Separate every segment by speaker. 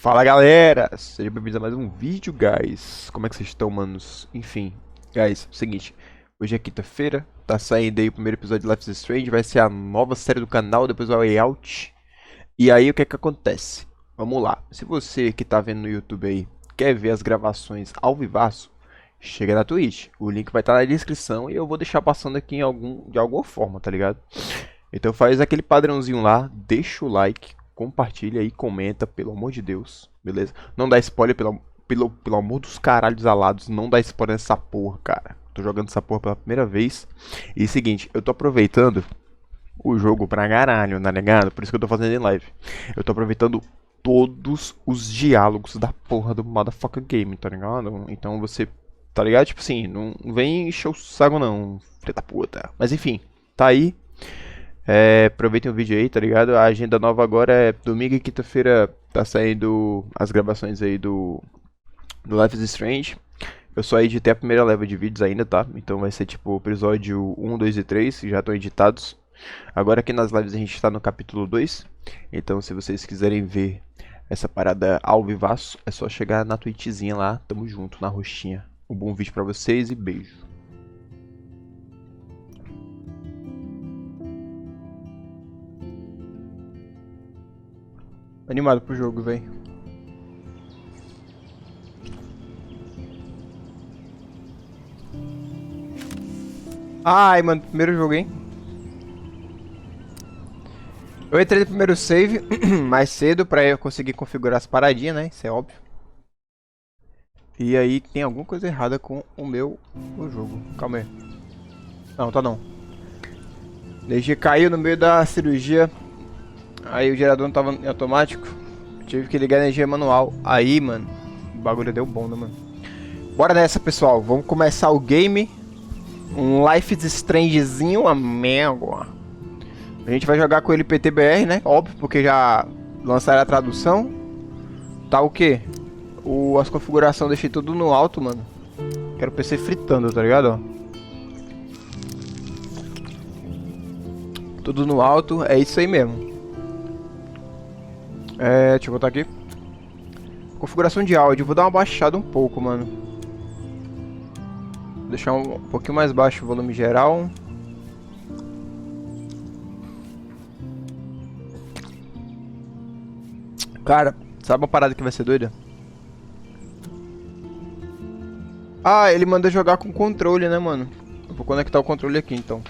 Speaker 1: Fala galera, sejam bem-vindos a mais um vídeo, guys. Como é que vocês estão, manos? Enfim, guys, seguinte, hoje é quinta-feira, tá saindo aí o primeiro episódio de Life is Strange, vai ser a nova série do canal, depois o layout. E aí o que é que acontece? Vamos lá, se você que tá vendo no YouTube aí quer ver as gravações ao vivaço, chega na Twitch, o link vai estar na descrição e eu vou deixar passando aqui de alguma forma, tá ligado? Então faz aquele padrãozinho lá, deixa o like, compartilha e comenta, pelo amor de Deus, beleza? Não dá spoiler, pelo amor dos caralhos alados, não dá spoiler nessa porra, cara. Tô jogando essa porra pela primeira vez. E seguinte, eu tô aproveitando o jogo pra caralho, tá ligado? Por isso que eu tô fazendo em live. Eu tô aproveitando todos os diálogos da porra do motherfucker game, tá ligado? Então você, tá ligado? Tipo assim, não vem encher o saco não, filha da puta. Mas enfim, tá aí. Aproveitem o vídeo aí, tá ligado? A agenda nova agora é domingo e quinta-feira tá saindo as gravações aí do Life is Strange. Eu só editei a primeira leva de vídeos ainda, tá? Então vai ser tipo episódio 1, 2 e 3, já estão editados. Agora aqui nas lives a gente tá no capítulo 2. Então se vocês quiserem ver essa parada ao vivaço, é só chegar na Twitchzinha lá, tamo junto, na roxinha. Um bom vídeo pra vocês e beijo. Animado pro jogo, velho. Ai, mano, primeiro jogo, hein? Eu entrei no primeiro save mais cedo pra eu conseguir configurar as paradinhas, né? Isso é óbvio. E aí tem alguma coisa errada com o jogo. Calma aí. Não, tá não. A energia caiu no meio da cirurgia. Aí o gerador não tava em automático. Tive que ligar a energia manual. Aí, mano, o bagulho deu bom, né, mano? Bora nessa, pessoal. Vamos começar o game. Um Life is Strangezinho, amigo. A gente vai jogar com ele PTBR, né? Óbvio, porque já lançaram a tradução. Tá o quê? As configurações deixei tudo no alto, mano. Quero o PC fritando, tá ligado? Ó. Tudo no alto, é isso aí mesmo. Deixa eu botar aqui. Configuração de áudio, vou dar uma baixada um pouco, mano. Vou deixar um pouquinho mais baixo o volume geral. Cara, sabe uma parada que vai ser doida? Ah, ele manda jogar com controle, né, mano? Eu vou conectar o controle aqui, então.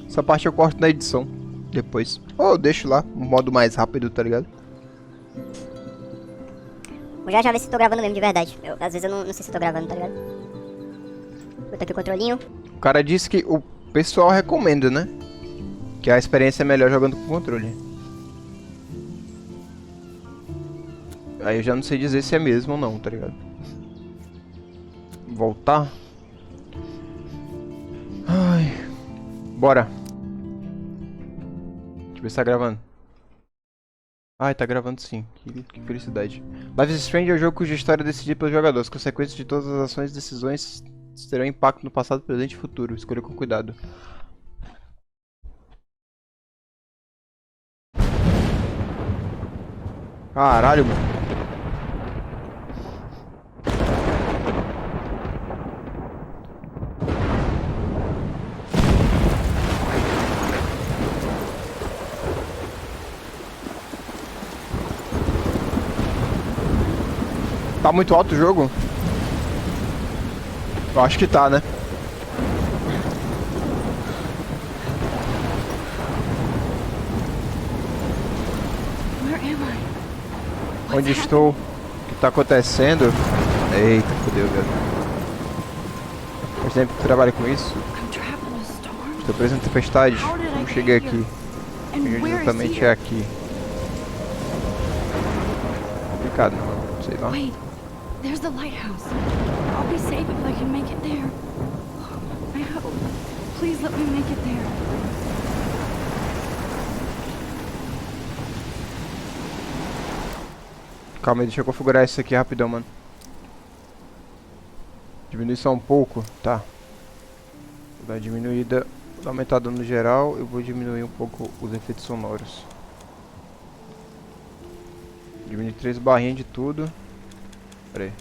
Speaker 1: Essa parte eu corto na edição, depois. Ou eu deixo lá, um modo mais rápido, tá ligado?
Speaker 2: Vou já ver se tô gravando mesmo, de verdade. Às vezes eu não sei se eu tô gravando, tá ligado? Botar aqui o controlinho.
Speaker 1: O cara disse que o pessoal recomenda, né? Que a experiência é melhor jogando com controle. Aí eu já não sei dizer se é mesmo ou não, tá ligado? Voltar. Ai. Bora. Deixa eu ver se tá gravando. Ai, tá gravando sim. Que felicidade. Life is Strange é o jogo cuja história é decidida pelos jogadores. As consequências de todas as ações e decisões terão impacto no passado, presente e futuro. Escolha com cuidado. Caralho, mano. Tá muito alto o jogo? Eu acho que tá, né? Onde estou? O que tá acontecendo? Eita, fodeu, velho. Faz tempo que trabalho com isso. Estou preso em tempestade. Como cheguei aqui? Exatamente é aqui. Complicado, não sei lá.
Speaker 3: There's the lighthouse. I'll be safe if I can make it there. I hope. Please let me make it there.
Speaker 1: Calma aí, deixa eu configurar isso aqui rapidão, mano. Diminui só um pouco, tá. Vou dar uma diminuída, vou dar uma aumentada no geral. Eu vou diminuir um pouco os efeitos sonoros. Diminuir 3 barrinhas de tudo. Pera aí.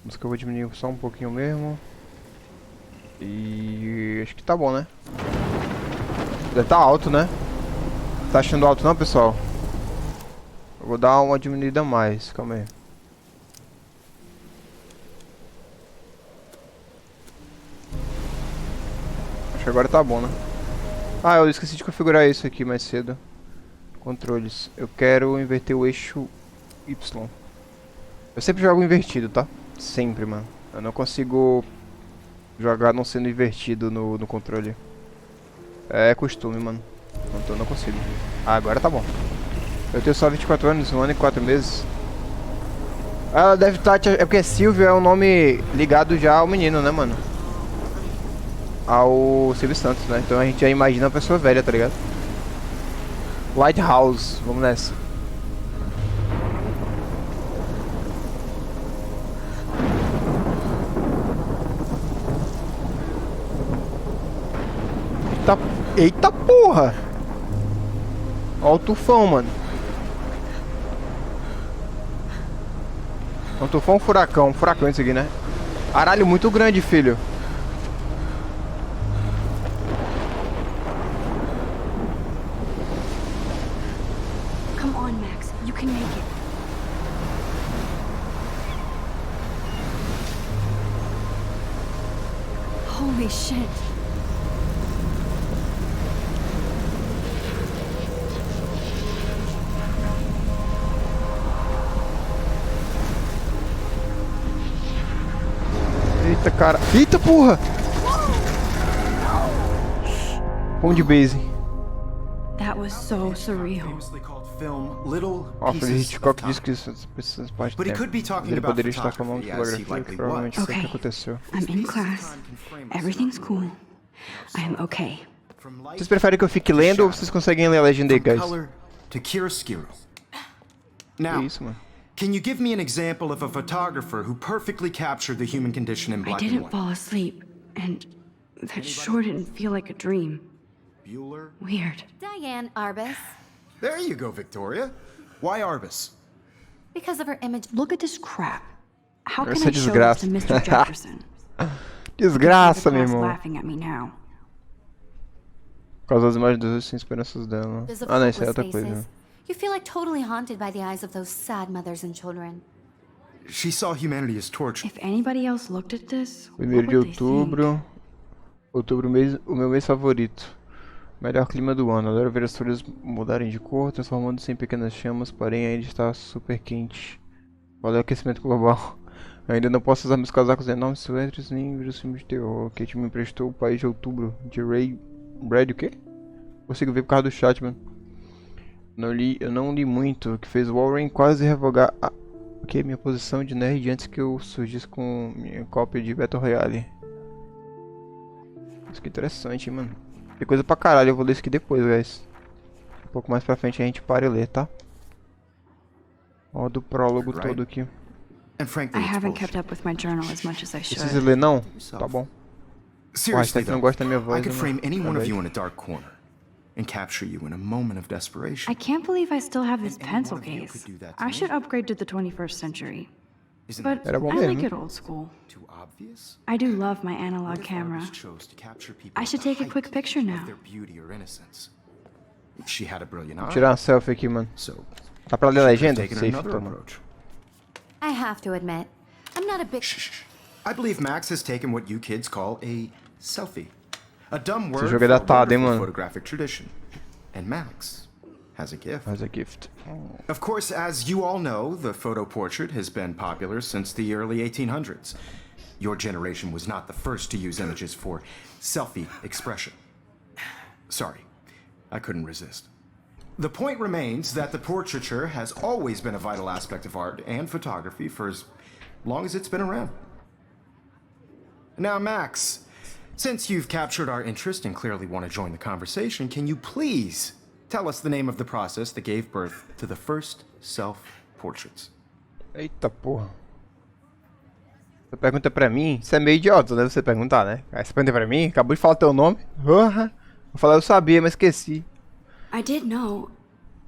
Speaker 1: Música eu vou diminuir só um pouquinho mesmo. E acho que tá bom, né? Deve tá alto, né? Tá achando alto não, pessoal? Eu vou dar uma diminuída a mais, calma aí. Acho que agora tá bom, né? Ah, eu esqueci de configurar isso aqui mais cedo. Controles. Eu quero inverter o eixo Y. Eu sempre jogo invertido, tá? Sempre, mano. Eu não consigo jogar não sendo invertido no controle. É costume, mano. Então eu não consigo. Ah, agora tá bom. Eu tenho só 24 anos, 1 ano e 4 meses. Ela deve estar... É porque Silvio é um nome ligado já ao menino, né, mano? Ao Silvio Santos, né? Então a gente já imagina uma pessoa velha, tá ligado? Lighthouse, vamos nessa. Eita porra! Olha o tufão, mano. É um tufão, um furacão isso aqui, né? Caralho, muito grande, filho.
Speaker 3: Come on, Max. You can make it. Holy shit.
Speaker 1: Eita, cara. Eita, porra! Pão de base.
Speaker 3: That was so surreal.
Speaker 1: Ó, Alfred Hitchcock disse que isso precisa parte do tempo. Ele poderia estar falando de fotografia, que provavelmente foi o que aconteceu.
Speaker 3: I'm in class. Everything's cool. I'm okay.
Speaker 1: Vocês preferem que eu fique lendo ou vocês conseguem ler a legenda aí, guys? Que isso, mano?
Speaker 4: Can you give me an example of a photographer who perfectly captured the human condition in
Speaker 3: I
Speaker 4: black and
Speaker 3: didn't
Speaker 4: white?
Speaker 3: fall asleep, and that sure didn't feel like a dream.
Speaker 4: Bueller?
Speaker 3: Weird.
Speaker 5: Diane Arbus.
Speaker 4: There you go, Victoria. Why Arbus?
Speaker 5: Because of her image.
Speaker 3: Look at this crap. How can
Speaker 1: Essa
Speaker 3: I show this to
Speaker 1: desgraça.
Speaker 3: Mr. Jefferson?
Speaker 1: Desgraça, meu
Speaker 3: Class
Speaker 1: irmão.
Speaker 3: laughing at me now.
Speaker 1: Por causa das imagens dos sem esperanças dela.
Speaker 5: Of
Speaker 1: Ah, não, isso é
Speaker 5: hopeless
Speaker 1: outra coisa.
Speaker 5: faces. You feel like totally haunted by the eyes of those sad mothers and children.
Speaker 4: She saw humanity as torture.
Speaker 3: If anybody else looked at this, what
Speaker 1: 1º de
Speaker 3: would they think?
Speaker 1: outubro. Outubro, o meu mês favorito. Melhor clima do ano. Adoro ver as folhas mudarem de cor, transformando-se em pequenas chamas, porém ainda está super quente. Olha o aquecimento global. Ainda não posso usar meus casacos enormes, suéteres, nem ver os filmes de terror. Kate me emprestou o País de Outubro, de Ray... Brad o quê? Consigo ver por causa do chat, mano. Eu não li muito, que fez Warren quase revogar minha posição de nerd antes que eu surgisse com minha cópia de Battle Royale. Isso que interessante, hein, mano. Tem coisa pra caralho, eu vou ler isso aqui depois, guys. Um pouco mais pra frente a gente para e lê, tá? Ó, do prólogo todo aqui.
Speaker 4: And frankly,
Speaker 3: I
Speaker 4: it's
Speaker 3: haven't
Speaker 4: bullshit.
Speaker 3: kept up with my journal as much as I
Speaker 1: Precisa
Speaker 3: should.
Speaker 1: ler não? Tá bom.
Speaker 4: Seriously,
Speaker 1: Hashtag não
Speaker 4: though,
Speaker 1: gosta da minha
Speaker 4: I
Speaker 1: voz,
Speaker 4: could
Speaker 1: né,
Speaker 4: frame any one of
Speaker 1: talvez.
Speaker 4: you in a dark corner and capture you in a moment of desperation.
Speaker 3: I can't believe I still have this
Speaker 4: And any
Speaker 3: pencil
Speaker 4: one of you
Speaker 3: case.
Speaker 4: could do that to
Speaker 3: I
Speaker 4: me.
Speaker 3: should upgrade to the 21st century.
Speaker 4: Isn't
Speaker 3: But
Speaker 4: that
Speaker 1: Era bom
Speaker 3: I like
Speaker 1: mesmo.
Speaker 3: it old school.
Speaker 4: too obvious?
Speaker 3: I do love my analog
Speaker 4: What if
Speaker 3: camera.
Speaker 4: artists chose to capture people
Speaker 3: I
Speaker 4: at
Speaker 3: should
Speaker 4: the
Speaker 3: take a quick
Speaker 4: height
Speaker 3: picture
Speaker 4: of
Speaker 3: now.
Speaker 4: their beauty or innocence? She had a brilliant eye.
Speaker 1: Tirar uma selfie aqui, mano.
Speaker 4: So,
Speaker 1: Tá pra ler a
Speaker 4: she
Speaker 1: legenda?
Speaker 4: could've
Speaker 1: Safe,
Speaker 4: taken another
Speaker 1: toma.
Speaker 4: approach.
Speaker 5: I have to admit, I'm not a big.
Speaker 4: Shh, shh, shh. I believe Max has taken what you kids call a selfie. A dumb word
Speaker 1: jogo
Speaker 4: for
Speaker 1: é
Speaker 4: a
Speaker 1: datado, hein,
Speaker 4: wonderful
Speaker 1: mano?
Speaker 4: photographic tradition. And Max has a gift.
Speaker 1: As a gift.
Speaker 4: Of course, as you all know, the photo portrait has been popular since the early 1800s. Your generation was not the first to use images for selfie expression. Sorry, I couldn't resist. The point remains that the portraiture has always been a vital aspect of art and photography for as long as it's been around. Now, Max, since you've captured our interest and clearly want to join the conversation, can you please tell us the name of the process that gave birth to the first self-portraits?
Speaker 1: Eita porra. Você pergunta pra mim? Isso é meio idiota, né? Você perguntar, né? Aí você pergunta pra mim, acabou de falar teu nome. Eu falei, eu sabia, mas esqueci.
Speaker 3: I did know,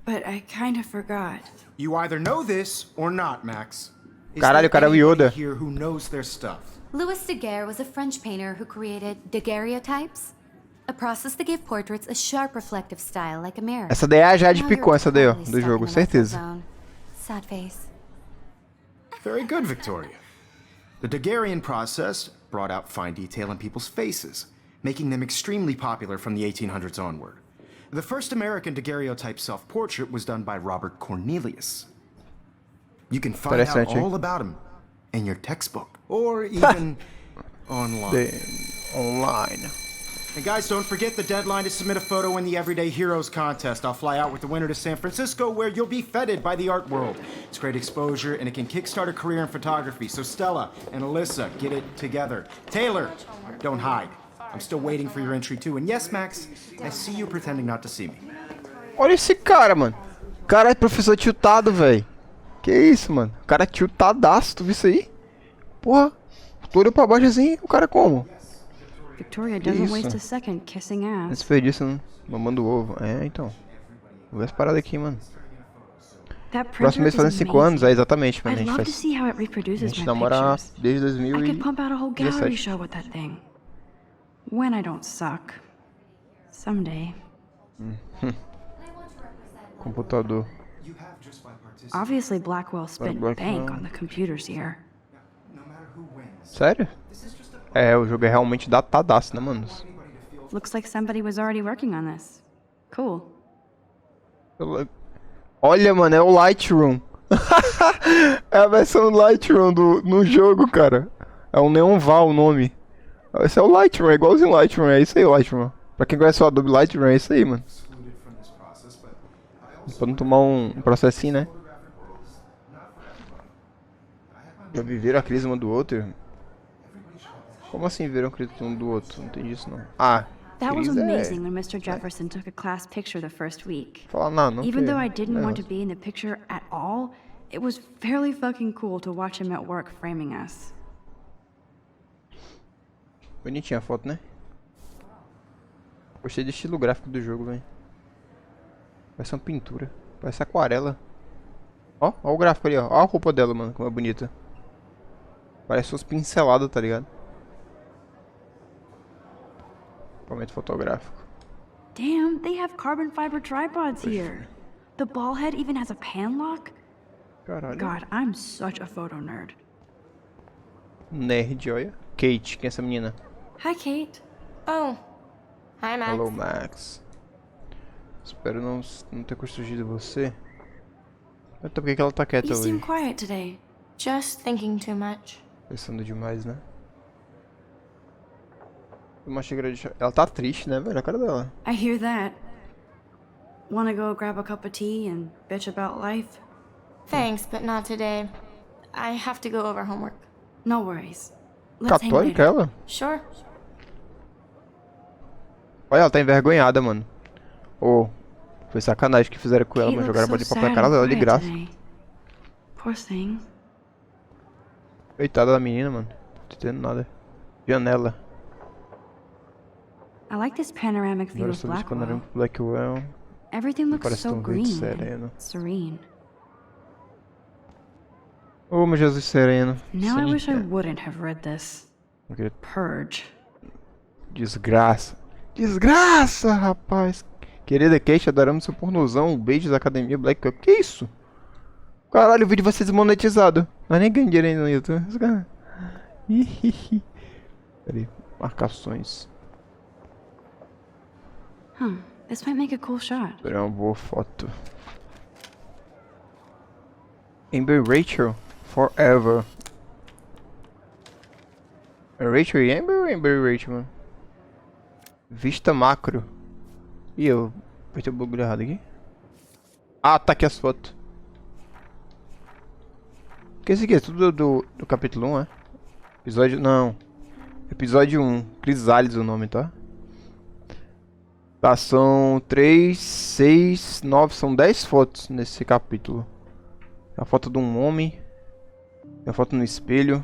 Speaker 3: but I kind of forgot.
Speaker 4: You either know this or not, Max. Is
Speaker 1: Caralho, o
Speaker 4: there
Speaker 1: cara é o
Speaker 4: anybody
Speaker 1: Yoda.
Speaker 4: here who knows their stuff?
Speaker 5: Louis Daguerre was a French painter who created daguerreotypes, a process that gave portraits a sharp reflective style like a mirror.
Speaker 1: Essa daí é a Jade
Speaker 5: Now
Speaker 1: Picon,
Speaker 5: you're
Speaker 1: essa daí, ó,
Speaker 5: totally
Speaker 1: do
Speaker 5: stuck
Speaker 1: jogo,
Speaker 5: in the mental
Speaker 1: certeza.
Speaker 5: zone. Sad face.
Speaker 4: Very good, Victoria. The Daguerrean process brought out fine detail in people's faces, making them extremely popular from the 1800s onward. The first American daguerreotype self-portrait was done by Robert Cornelius. You can find out
Speaker 1: Interessante.
Speaker 4: all about him in your textbook, or even online.
Speaker 1: Online.
Speaker 4: And guys, don't forget the deadline to submit a photo in the Everyday Heroes contest. I'll fly out with the winner to San Francisco, where you'll be feted by the art world. It's great exposure, and it can kickstart a career in photography. So Stella and Alyssa, get it together. Taylor, don't hide. I'm still waiting for your entry too. And yes, Max, I see you pretending not to see me.
Speaker 1: Olha esse cara, mano. O cara é professor tiltado, velho. Que isso, mano? O cara é tiltadaço, tu viu isso aí? Porra, tu olhou pra baixo assim, o cara é como?
Speaker 3: Victoria
Speaker 1: Que
Speaker 3: doesn't
Speaker 1: isso?
Speaker 3: waste a second kissing ass.
Speaker 1: Desperdício, né? Mamando ovo. É, então. Vou ver essa parada aqui, mano.
Speaker 3: That
Speaker 1: Próximo
Speaker 3: printer
Speaker 1: mês
Speaker 3: is
Speaker 1: fazendo 5 anos, é
Speaker 3: amazing.
Speaker 1: exatamente, mano. A
Speaker 3: I'd
Speaker 1: gente
Speaker 3: love to
Speaker 1: faz.
Speaker 3: see how it
Speaker 1: A
Speaker 3: reproduces
Speaker 1: gente
Speaker 3: my
Speaker 1: namora
Speaker 3: pictures.
Speaker 1: desde
Speaker 3: I could pump out a whole gallery
Speaker 1: 2017.
Speaker 3: show with that thing. When I don't suck. Someday.
Speaker 1: Computador.
Speaker 3: Obviously Blackwell spent
Speaker 1: Blackwell.
Speaker 3: bank on the computers here.
Speaker 1: Sério? É, o jogo é realmente datadaço, né, mano?
Speaker 3: Looks like somebody was already working on this. Cool.
Speaker 1: Olha, mano, é o Lightroom. É a versão Lightroom no jogo, cara. É o Neon Val o nome. Esse é o Lightroom, é igualzinho o Lightroom, é isso aí o Lightroom. Pra quem conhece o Adobe Lightroom, é isso aí, mano. Pra não tomar um processinho, né? Já viveram a crise uma do outro? Como assim viram a crise um do outro? Não entendi isso não. Ah,
Speaker 3: That was
Speaker 1: crise
Speaker 3: amazing when Mr. Jefferson took a class picture the first week.
Speaker 1: Falar não
Speaker 3: Even
Speaker 1: tem
Speaker 3: though I didn't want to
Speaker 1: negócio.
Speaker 3: be in the picture at all, it was fairly fucking cool to watch him at work framing us.
Speaker 1: Bonitinha a foto, né? Gostei do estilo gráfico do jogo, velho. Parece uma pintura. Parece aquarela. Ó o gráfico ali, ó. Ó a roupa dela, mano, como é bonita. Parece umas pinceladas, tá ligado? Momento fotográfico.
Speaker 3: Damn, they have carbon fiber tripods here. The ball head even has a pan lock?
Speaker 1: Caralho.
Speaker 3: God, I'm such a photo nerd.
Speaker 1: Nerd, olha. Kate, quem é essa menina?
Speaker 3: Hi, Kate.
Speaker 6: Oh. Hi, Max.
Speaker 1: Hello, Max. Espero não ter constrangido você. Então por que ela tá quieta
Speaker 3: You seem
Speaker 1: hoje?
Speaker 3: quiet today.
Speaker 6: Just thinking too much.
Speaker 1: Pensando demais, né? Uma xícara de chá. Ela tá triste, né, velho? A cara dela.
Speaker 3: I hear that. Wanna go grab a cup of tea and bitch about life?
Speaker 6: Thanks, but not today. I have to go over homework.
Speaker 3: No worries. Let's hang
Speaker 1: Católica
Speaker 3: later.
Speaker 1: ela?
Speaker 6: Sure.
Speaker 1: Olha, ela tá envergonhada, mano. Ô, foi sacanagem que fizeram com ela,
Speaker 3: Kate
Speaker 1: mas
Speaker 3: looks
Speaker 1: jogaram
Speaker 3: so
Speaker 1: bola de papel na
Speaker 3: sad
Speaker 1: cara
Speaker 3: and
Speaker 1: dela de
Speaker 3: quiet
Speaker 1: graça.
Speaker 3: today. Poor thing.
Speaker 1: Coitada da menina, mano. Não tô entendendo nada. Janela.
Speaker 3: I like this panoramic view
Speaker 1: Agora
Speaker 3: of
Speaker 1: sobre esse
Speaker 3: Blackwell.
Speaker 1: panorama Blackwell.
Speaker 3: Everything looks
Speaker 1: parece
Speaker 3: so
Speaker 1: tão verde
Speaker 3: green
Speaker 1: sereno.
Speaker 3: and serene.
Speaker 1: Ô, meu Jesus sereno.
Speaker 3: Now I
Speaker 1: Sim,
Speaker 3: wish I
Speaker 1: é.
Speaker 3: wouldn't have read this.
Speaker 1: Porque
Speaker 3: Purge.
Speaker 1: Desgraça. Desgraça, rapaz. Querida Kate, adoramos seu pornozão. Beijos da Academia Black. Que isso? Caralho, o vídeo vai ser desmonetizado. Mas nem ganho dinheiro ainda no YouTube. Ih, peraí. Marcações.
Speaker 3: This might make a cool shot.
Speaker 1: Seria uma boa foto. Amber e Rachel. Forever. É Rachel e Amber ou Amber e Rachel, mano? Vista macro. Ih, eu apertei o bagulho errado aqui. Ah, tá aqui as fotos. Que esse aqui é tudo do capítulo 1, é? Episódio... Não. Episódio 1. Chrysalis o nome, tá? Tá, são 3, 6, 9, são 10 fotos nesse capítulo. Tem a foto de um homem. Tem a foto no espelho.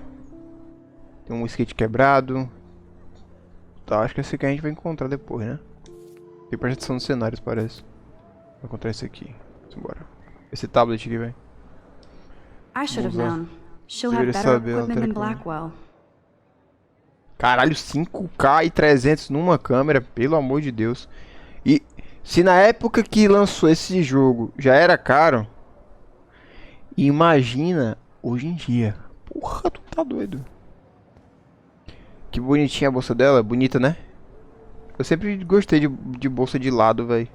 Speaker 1: Tem um skate quebrado. Tá, acho que esse aqui a gente vai encontrar depois, né? Tem projeção dos cenários, parece. Vou encontrar esse aqui. Vambora. Esse tablet aqui, velho.
Speaker 3: I should have
Speaker 1: Vamos lá.
Speaker 3: known. She'll
Speaker 1: Deveria
Speaker 3: have better
Speaker 1: saber, ela
Speaker 3: equipment than
Speaker 1: tem como.
Speaker 3: Blackwell.
Speaker 1: Caralho, 5K e 300 numa câmera, pelo amor de Deus. E se na época que lançou esse jogo já era caro, imagina hoje em dia. Porra, tu tá doido. Que bonitinha a bolsa dela, bonita, né? Eu sempre gostei de bolsa de lado, velho.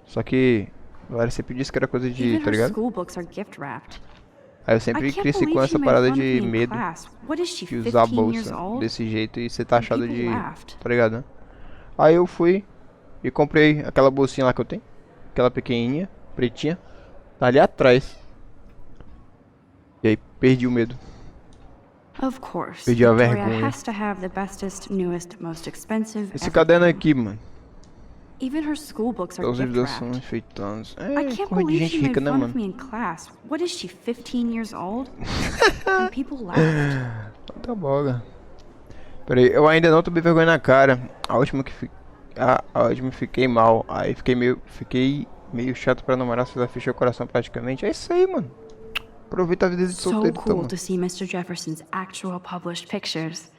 Speaker 1: Só que a galera sempre disse que era coisa de,
Speaker 3: Even
Speaker 1: tá
Speaker 3: her
Speaker 1: ligado?
Speaker 3: school books are gift wrapped.
Speaker 1: Aí eu
Speaker 3: I
Speaker 1: sempre
Speaker 3: can't
Speaker 1: cresci com
Speaker 3: believe
Speaker 1: essa
Speaker 3: she made
Speaker 1: parada
Speaker 3: fun of
Speaker 1: de
Speaker 3: me in
Speaker 1: medo
Speaker 3: class. What is she,
Speaker 1: de usar a
Speaker 3: 15 years
Speaker 1: bolsa
Speaker 3: old?
Speaker 1: desse jeito e ser taxado
Speaker 3: people
Speaker 1: de,
Speaker 3: laughed.
Speaker 1: tá ligado, né? Aí eu fui e comprei aquela bolsinha lá que eu tenho, aquela pequenininha, pretinha, tá ali atrás. E aí perdi o medo.
Speaker 3: Of course.
Speaker 1: Perdi a
Speaker 3: Victoria
Speaker 1: vergonha.
Speaker 3: has to have the bestest, newest, most expensive.
Speaker 1: Esse caderno
Speaker 3: everything.
Speaker 1: aqui, mano,
Speaker 3: Even her school books are
Speaker 1: os
Speaker 3: gift
Speaker 1: livros são
Speaker 3: wrapped.
Speaker 1: enfeitados.
Speaker 3: I
Speaker 1: É,
Speaker 3: can't
Speaker 1: corre de
Speaker 3: believe
Speaker 1: gente
Speaker 3: she made
Speaker 1: rica, né,
Speaker 3: fun of
Speaker 1: mano?
Speaker 3: me in class. What is she, 15 years old? And people laughed.
Speaker 1: Tá boga. Pera aí, eu ainda não tomei vergonha na cara. A última que a última fiquei mal. Aí fiquei meio chato pra namorar, se ela fechou o coração praticamente. É isso aí, mano. Aproveita a vida de
Speaker 3: So
Speaker 1: solteiro, então,
Speaker 3: cool
Speaker 1: mano.
Speaker 3: to see Mr. Jefferson's actual published pictures.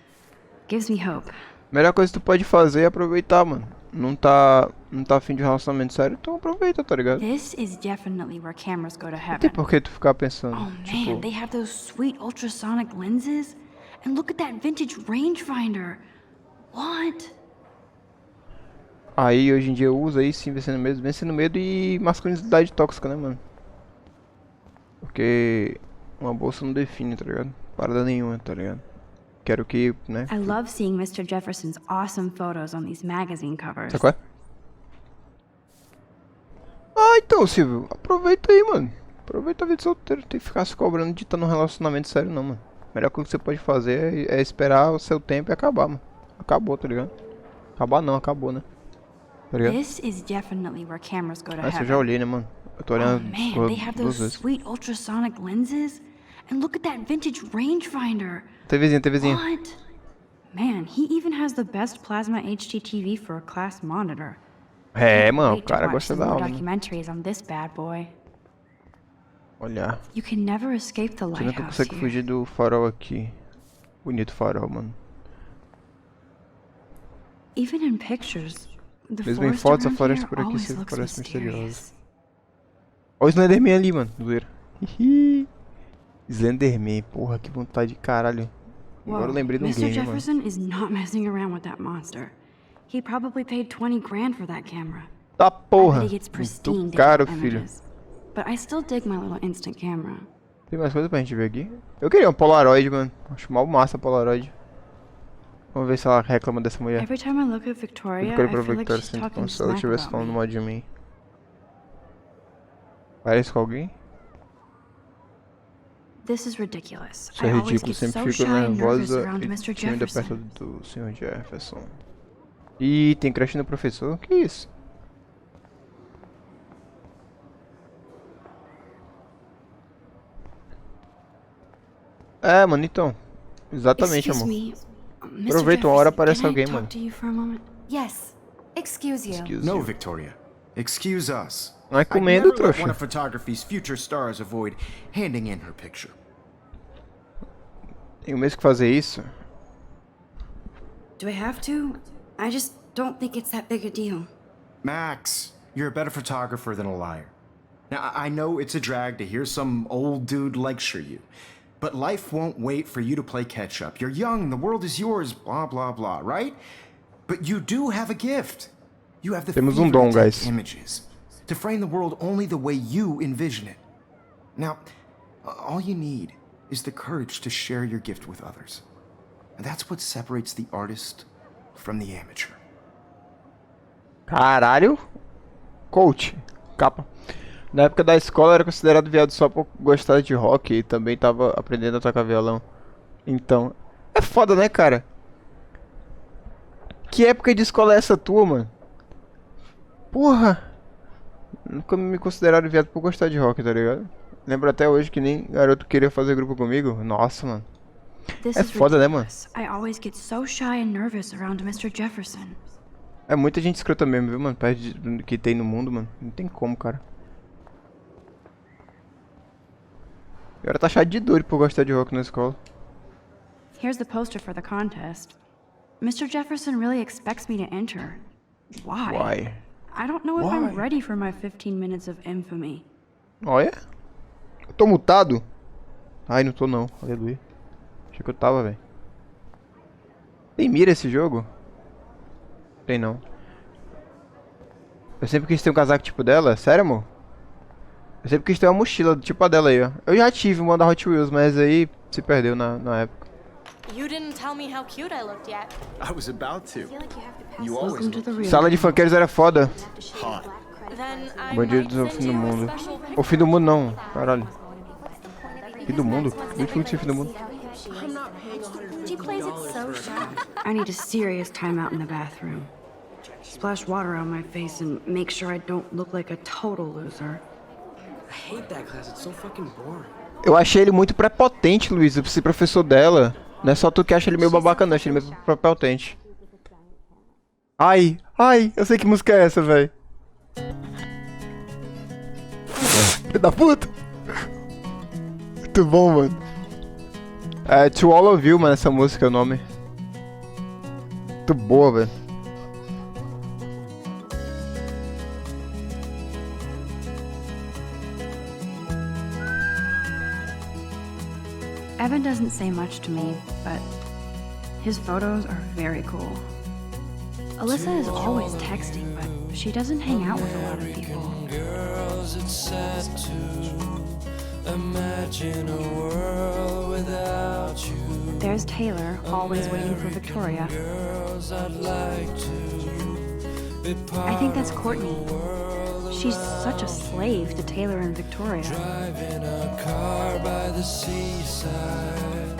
Speaker 3: Gives me hope.
Speaker 1: Melhor coisa que tu pode fazer é aproveitar, mano. Não tá afim de um relacionamento sério, então aproveita, tá ligado?
Speaker 3: This is definitely where cameras go to
Speaker 1: Não tem
Speaker 3: heaven.
Speaker 1: por que tu ficar pensando,
Speaker 3: Oh man,
Speaker 1: tipo,
Speaker 3: they have those sweet ultrasonic lenses. And look at that vintage rangefinder. What?
Speaker 1: aí hoje em dia eu uso aí sim, vencendo medo e masculinidade tóxica, né, mano? Porque uma bolsa não define, tá ligado? Parada nenhuma, tá ligado? Quero que, né?
Speaker 3: I love seeing Mr. Jefferson's awesome photos on these magazine covers.
Speaker 1: Sabe qual é? Ah, então, Silvio, aproveita aí, mano. Aproveita a vida de solteiro, não tem que ficar se cobrando de estar num relacionamento sério, não, mano. A melhor coisa que você pode fazer é esperar o seu tempo e acabar, mano. Acabou, tá ligado? Acabar não, acabou, né? Tá ligado?
Speaker 3: This is definitely where cameras go to
Speaker 1: Essa eu
Speaker 3: heaven.
Speaker 1: já olhei, né, mano? Eu tô
Speaker 3: Oh
Speaker 1: olhando
Speaker 3: man, they have
Speaker 1: duas
Speaker 3: those
Speaker 1: vezes.
Speaker 3: sweet ultrasonic lenses. And look at that vintage rangefinder.
Speaker 1: TVzinha.
Speaker 3: What? Man, he even has the best plasma HDTV for a class monitor.
Speaker 1: É, mano, o
Speaker 3: Wait to
Speaker 1: cara
Speaker 3: watch
Speaker 1: gosta
Speaker 3: some
Speaker 1: da
Speaker 3: more
Speaker 1: aula, né?
Speaker 3: documentaries on this bad boy.
Speaker 1: Olhar.
Speaker 3: You can never escape the
Speaker 1: Você nunca
Speaker 3: lighthouse
Speaker 1: consegue
Speaker 3: here.
Speaker 1: fugir do farol aqui. Bonito farol, mano.
Speaker 3: Even in pictures, the
Speaker 1: Mesmo em
Speaker 3: forest
Speaker 1: fotos, a
Speaker 3: around
Speaker 1: floresta
Speaker 3: here
Speaker 1: por aqui
Speaker 3: always
Speaker 1: sempre
Speaker 3: looks
Speaker 1: parece misteriosa.
Speaker 3: mysterious.
Speaker 1: Olha o Slenderman ali, mano. Zoeira. Hihi. Slenderman, porra, que vontade de caralho. Agora eu
Speaker 3: Whoa,
Speaker 1: lembrei de um
Speaker 3: Mr.
Speaker 1: game, mano.
Speaker 3: Jefferson is not messing around with that monster. He probably paid 20 grand for that camera.
Speaker 1: Tá
Speaker 3: I
Speaker 1: porra.
Speaker 3: bet he gets pristine
Speaker 1: Muito caro,
Speaker 3: digital
Speaker 1: filho.
Speaker 3: images. But I still dig my little instant camera.
Speaker 1: Tem mais coisa pra gente ver aqui? Eu queria um Polaroid, mano. Acho mal massa Polaroid. Vamos ver se ela reclama dessa mulher.
Speaker 3: Every time I look at Victoria,
Speaker 1: Eu
Speaker 3: I
Speaker 1: quero
Speaker 3: feel
Speaker 1: pra
Speaker 3: like
Speaker 1: Victoria
Speaker 3: she's
Speaker 1: assim,
Speaker 3: talking
Speaker 1: como se ela
Speaker 3: smack
Speaker 1: estivesse
Speaker 3: about
Speaker 1: falando
Speaker 3: me.
Speaker 1: mal de mim. Parece com alguém?
Speaker 3: This is ridiculous.
Speaker 1: Isso é
Speaker 3: I always
Speaker 1: ridículo,
Speaker 3: get
Speaker 1: sempre
Speaker 3: so
Speaker 1: fico
Speaker 3: shy and nervous
Speaker 1: nervosa
Speaker 3: around
Speaker 1: e
Speaker 3: Mr.
Speaker 1: tímida perto
Speaker 3: Jefferson.
Speaker 1: do Sr. Jefferson. Ih, tem crush no professor? Que isso? É, mano, então. Exatamente,
Speaker 3: Excuse
Speaker 1: amor.
Speaker 3: me, Mr.
Speaker 1: Aproveita uma hora,
Speaker 3: Jefferson,
Speaker 1: aparece
Speaker 3: can I
Speaker 1: alguém,
Speaker 3: talk
Speaker 1: mano.
Speaker 3: to you for a moment?
Speaker 5: Yes. Excuse you.
Speaker 1: Excuse
Speaker 4: No,
Speaker 1: you.
Speaker 4: Victoria. Excuse us.
Speaker 1: Não é
Speaker 4: I'd
Speaker 1: comendo,
Speaker 4: never let
Speaker 1: trouxa.
Speaker 4: one of photography's future stars avoid handing in her picture.
Speaker 1: Tenho mesmo que fazer isso?
Speaker 3: Do I have to? I just don't think it's that big a deal.
Speaker 4: Max, you're a better photographer than a liar. Now, I know it's a drag to hear some old dude lecture you, but life won't wait for you to play catch up. You're young, the world is yours, blah, blah, blah, right? But you do have a gift. You have the
Speaker 1: Temos
Speaker 4: fever
Speaker 1: dom,
Speaker 4: to take
Speaker 1: guys.
Speaker 4: images, to frame the world only the way you envision it. Now, all you need is the courage to share your gift with others. And that's what separates the artist from the amateur.
Speaker 1: Caralho. Coach. Capa. Na época da escola era considerado viado só por gostar de rock e também tava aprendendo a tocar violão. Então, é foda, né, cara? Que época de escola é essa tua, mano? Porra. Nunca me consideraram viado por gostar de rock, tá ligado? Lembro até hoje que nem garoto queria fazer grupo comigo. Nossa, mano.
Speaker 3: This
Speaker 1: É
Speaker 3: is
Speaker 1: foda, né, mano?
Speaker 3: ridiculous. I always get so shy and nervous around Mr. Jefferson.
Speaker 1: É muita gente escrota mesmo, viu, mano? Perto do que tem no mundo, mano. Não tem como, cara. O cara tá achado de doido por gostar de rock na escola.
Speaker 3: Here's the poster for the contest. Mr. Jefferson really expects me to enter. Why?
Speaker 1: Why?
Speaker 3: I don't know if
Speaker 1: Why?
Speaker 3: I'm ready for my 15 minutes of infamy.
Speaker 1: Olha. Eu tô mutado? Ai, não tô não. Aleluia. Achei que eu tava, velho. Tem mira esse jogo? Tem não. Eu sempre quis ter um casaco tipo dela. Sério, amor? Eu sempre quis ter uma mochila tipo a dela aí, ó. Eu já tive uma da Hot Wheels, mas aí se perdeu na época.
Speaker 6: You didn't tell me how cute I looked yet.
Speaker 4: I was about to. You
Speaker 3: Welcome
Speaker 4: always
Speaker 3: to the real.
Speaker 1: Sala de funkeiros era foda.
Speaker 4: hot.
Speaker 6: Then I
Speaker 1: Bandidos
Speaker 6: might
Speaker 1: ao
Speaker 6: send
Speaker 1: fim do
Speaker 6: you a
Speaker 1: mundo.
Speaker 6: special
Speaker 1: O fim do mundo não, caralho. Fim do mundo? Muito filme de fim do mundo.
Speaker 6: She plays it so sharp.
Speaker 3: I need a serious timeout in the bathroom. Splash water on my face and make sure I don't look like a total loser.
Speaker 7: I hate that class, it's so fucking boring.
Speaker 1: Eu achei ele muito prepotente, Luiz, esse professor dela. Não é só tu que acha ele meio babaca, não. Achei ele meio prepotente. Ai, eu sei que música é essa, velho. Filho da puta. Muito bom, mano. É To All of You, mano, essa música é o nome. Muito boa, velho.
Speaker 3: Evan doesn't say much to me, but his photos are very cool. Alyssa is always texting, but she doesn't hang out with a lot of people.
Speaker 8: Girls, it's sad to imagine a world without you.
Speaker 3: There's Taylor, always waiting for Victoria.
Speaker 8: Girls, I'd like to be part
Speaker 3: I think that's Courtney. She's such a slave to Taylor and Victoria.
Speaker 8: driving a car by the seaside,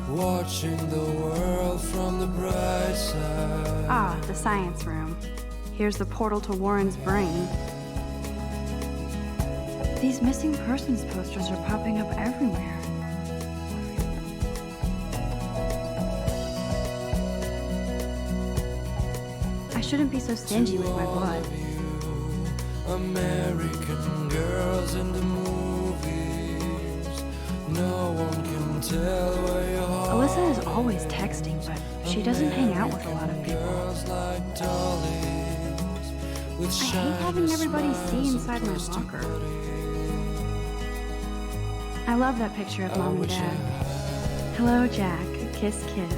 Speaker 8: watching the world from the bright side.
Speaker 3: Ah, the science room. Here's the portal to Warren's brain. These missing persons posters are popping up everywhere. I shouldn't be so stingy with my blood.
Speaker 8: American girls in the movies, no one can tell where your heart
Speaker 3: Alyssa is always texting, but she doesn't hang out with a lot of people.
Speaker 8: girls like dollies with
Speaker 3: I hate having everybody see inside my locker. I love that picture of Mom and Dad. Hello, Jack. Kiss, kiss.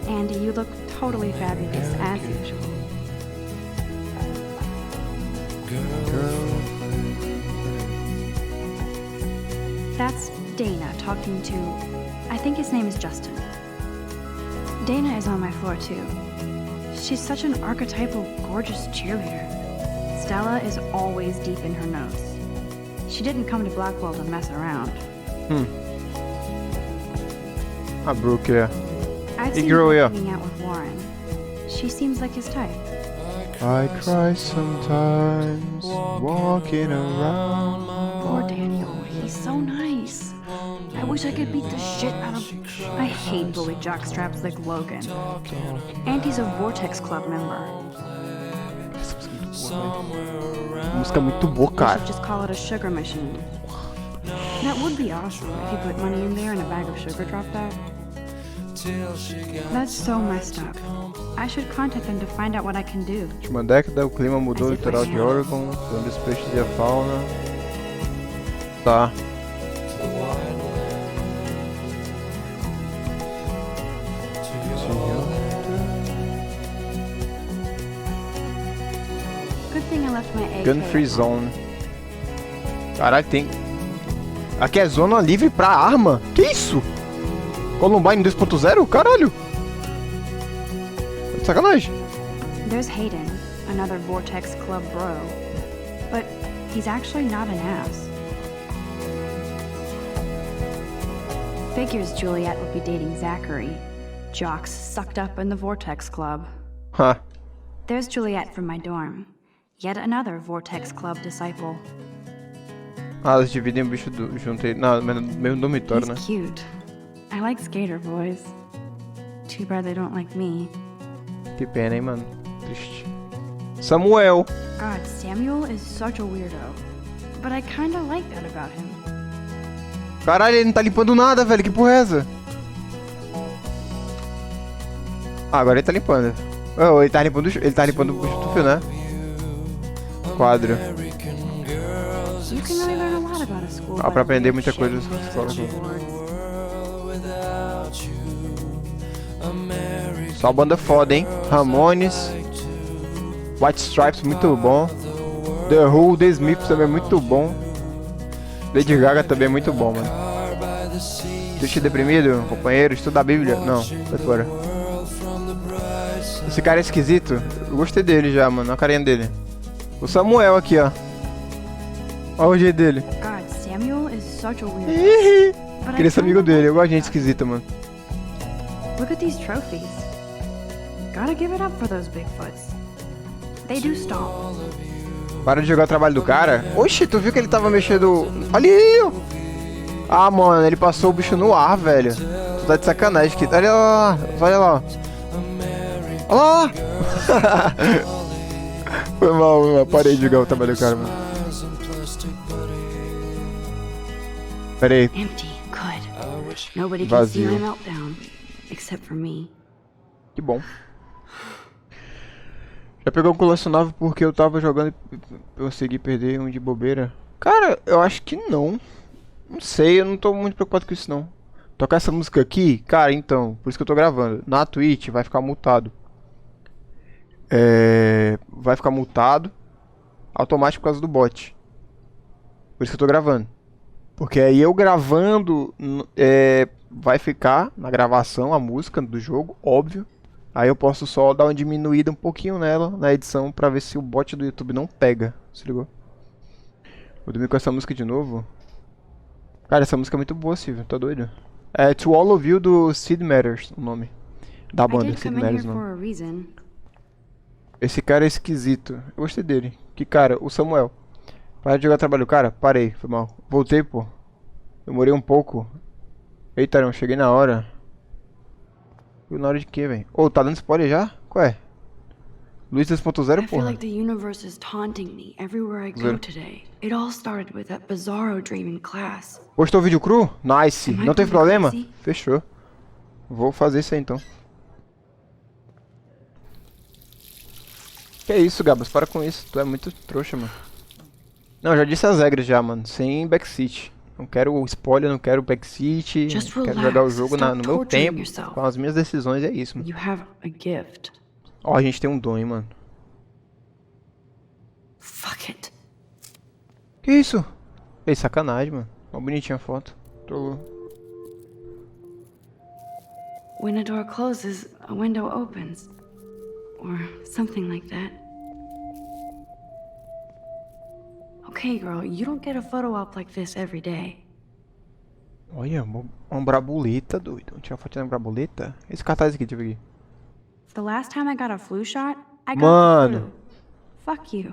Speaker 3: Andy, you look totally fabulous, as usual. That's Dana talking to... I think his name is Justin. Dana is on my floor, too. She's such an archetypal, gorgeous cheerleader. Stella is always deep in her notes. She didn't come to Blackwell to mess around.
Speaker 1: A Brooke, yeah.
Speaker 3: I've
Speaker 1: Hey,
Speaker 3: seen
Speaker 1: girl,
Speaker 3: her
Speaker 1: yeah.
Speaker 3: hanging out with Warren. She seems like his type.
Speaker 1: I cry sometimes, walking around.
Speaker 3: Poor Daniel, he's so nice. I wish I could beat the shit out of... I hate bully jockstraps like Logan. And he's a Vortex Club member.
Speaker 1: Música muito boa,
Speaker 3: We
Speaker 1: cara.
Speaker 3: should just call it a sugar machine. That would be awesome if you put money in there and a bag of sugar dropped out. That's so messed up. I should contact them to find out what I can do.
Speaker 1: Última década, o clima mudou no litoral de Oregon, onde os peixes e a fauna. Tá.
Speaker 3: Good thing I left my AK.
Speaker 1: Gun Free Zone. Caralho, tem. Aqui é zona livre pra arma? Que isso? Columbine 2.0? Caralho! Tá de sacanagem.
Speaker 3: There's Hayden, another Vortex Club bro. But he's actually not an ass. Figures Juliet would be dating Zachary. Jocks sucked up in the Vortex Club.
Speaker 1: Ha.
Speaker 3: There's Juliet from my dorm. Yet another Vortex Club disciple.
Speaker 1: Ah, elas dividem o bicho junto aí. Não, mas no mesmo dormitório, né?
Speaker 3: He's cute. I like skater boys. Too bad they don't like me.
Speaker 1: Que pena, hein, mano. Triste. Samuel.
Speaker 3: God, Samuel is such a weirdo. But I kinda like that about him.
Speaker 1: Caralho, ele não tá limpando nada, velho. Que porra é essa? Ah, agora ele tá limpando. Oh, ele tá limpando o estúpido, né? Quadro.
Speaker 3: You can really learn a lot about a school.
Speaker 1: Ah,
Speaker 3: by
Speaker 1: pra aprender muita
Speaker 3: looking at
Speaker 1: coisa na escola. Só banda foda, hein? Ramones. White Stripes, muito bom. The Who, The Smiths também muito bom. Lady Gaga também é muito bom, mano. Triste e deprimido, companheiro, estuda a Bíblia. Não, sai fora. Esse cara é esquisito. Eu gostei dele já, mano. Olha a carinha dele. O Samuel aqui, ó. Olha o jeito dele.
Speaker 3: God, Samuel is such a weirdo. But I
Speaker 1: Queria ser amigo
Speaker 3: kinda
Speaker 1: dele. Eu
Speaker 3: like
Speaker 1: gosto de gente
Speaker 3: that.
Speaker 1: esquisita, mano.
Speaker 3: Look at these trophies. Gotta give it up for those Bigfoots. They do stomp.
Speaker 1: Para de jogar o trabalho do cara. Oxi, tu viu que ele tava mexendo... Olha aí, ó. Ah, mano, ele passou o bicho no ar, velho. Tu tá de sacanagem aqui. Olha lá, olha lá. Olha lá. Foi mal, parei de jogar o trabalho do cara, mano. Pera aí.
Speaker 3: Empty. Good. Nobody can see
Speaker 1: Vazio.
Speaker 3: my meltdown. Except for me.
Speaker 1: Que bom. Já pegou um colecionável porque eu tava jogando e consegui perder um de bobeira? Cara, eu acho que não. Não sei, eu não tô muito preocupado com isso não. Tocar essa música aqui, cara, então, por isso que eu tô gravando. Na Twitch vai ficar multado. Vai ficar multado automático por causa do bot. Por isso que eu tô gravando. Porque aí eu gravando, vai ficar na gravação a música do jogo, óbvio. Aí eu posso só dar uma diminuída um pouquinho nela, na edição, pra ver se o bot do YouTube não pega. Se ligou? Vou dormir com essa música de novo. Cara, essa música é muito boa, Silvio. Tá doido? É To All of You do Sid Matters, o nome da
Speaker 3: I
Speaker 1: banda.
Speaker 3: did
Speaker 1: Sid
Speaker 3: come in
Speaker 1: Matters,
Speaker 3: here
Speaker 1: não.
Speaker 3: for a reason.
Speaker 1: Esse cara é esquisito. Eu gostei dele. Que cara? O Samuel. Para de jogar trabalho. Cara, parei. Foi mal. Voltei, pô. Demorei um pouco. Eita, não. Cheguei na hora. Na hora de quê, velho? Ô, tá dando spoiler já? Qual é? Luiz 2.0,
Speaker 3: I feel
Speaker 1: porra.
Speaker 3: like the universe is taunting me everywhere I go
Speaker 1: Zero.
Speaker 3: today. It all started with that bizarro dream in class.
Speaker 1: Postou o vídeo cru? Nice.
Speaker 3: Am I
Speaker 1: Não tem
Speaker 3: going
Speaker 1: problema?
Speaker 3: crazy?
Speaker 1: Fechou. Vou fazer isso aí, então. Que isso, Gabas? Para com isso. Tu é muito trouxa, mano. Não, já disse as regras já, mano. Sem backseat. Não quero spoiler, não quero backseat.
Speaker 3: Just
Speaker 1: Quero
Speaker 3: relax,
Speaker 1: jogar o jogo
Speaker 3: stop
Speaker 1: no meu
Speaker 3: torturing
Speaker 1: tempo.
Speaker 3: yourself.
Speaker 1: Com as minhas decisões, é isso, mano.
Speaker 3: You have a gift.
Speaker 1: Ó, a gente tem um dom, hein, mano.
Speaker 3: Fuck it.
Speaker 1: Que isso? Ei, sacanagem, mano. Uma bonitinha a foto. Trollou.
Speaker 3: When a door closes, a window opens. Or something like that. Okay, girl, you don't get a photo op like this every day.
Speaker 1: Olha, uma brabuleta, doido. Vamos tirar uma foto da brabuleta? Esse cartaz aqui, deixa eu ver aqui.
Speaker 3: The last time I got a flu shot, I got
Speaker 1: Mano.
Speaker 3: the flu. Fuck you.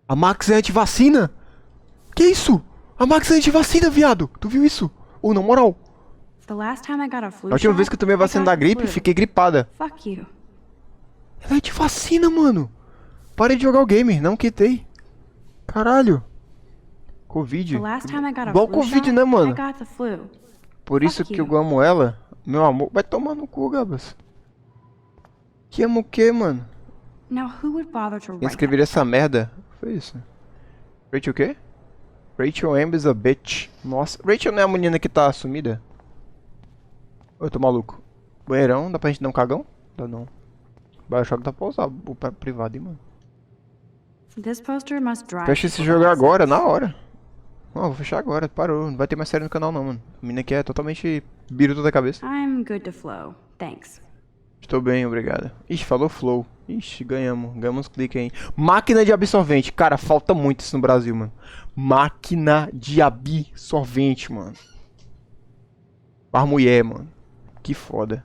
Speaker 1: A Max é antivacina? Que isso? A Max é antivacina, viado. Tu viu isso? Ou na moral?
Speaker 3: The last time I got a flu
Speaker 1: A última
Speaker 3: shot,
Speaker 1: vez que eu tomei a
Speaker 3: I
Speaker 1: vacina
Speaker 3: got
Speaker 1: da
Speaker 3: the
Speaker 1: gripe,
Speaker 3: flu.
Speaker 1: fiquei gripada.
Speaker 3: Fuck you.
Speaker 1: Ela é antivacina, mano. Parei de jogar o game, não quitei. Caralho. Covid.
Speaker 3: The last time I got a
Speaker 1: Igual
Speaker 3: flu
Speaker 1: Covid,
Speaker 3: shot,
Speaker 1: né,
Speaker 3: I
Speaker 1: mano?
Speaker 3: got the flu.
Speaker 1: Por isso
Speaker 3: Fuck
Speaker 1: que
Speaker 3: you.
Speaker 1: eu amo ela. Meu amor. Vai tomar no cu, Gabas. Que amo o quê, mano?
Speaker 3: Now who would bother to
Speaker 1: Quem
Speaker 3: write
Speaker 1: escreveria essa merda? Foi isso. Rachel o quê? Rachel Amber is a bitch. Nossa, Rachel não é a menina que tá sumida? Ô, eu tô maluco. Banheirão, dá pra gente dar um cagão? Dá não. Bioshock dá pra usar o privado, hein, mano.
Speaker 3: that? This poster must drive
Speaker 1: Fecha esse
Speaker 3: people
Speaker 1: jogo
Speaker 3: nuts.
Speaker 1: agora, na hora. Não, vou fechar agora, parou. Não vai ter mais série no canal não, mano. A menina aqui é totalmente biruta da cabeça.
Speaker 3: I'm good to flow. Thanks.
Speaker 1: Estou bem, obrigado. Ixi, falou flow. Ixi, ganhamos. Ganhamos clique aí. Máquina de absorvente. Cara, falta muito isso no Brasil, mano. Máquina de absorvente, mano. Para mulher, mano. Que foda.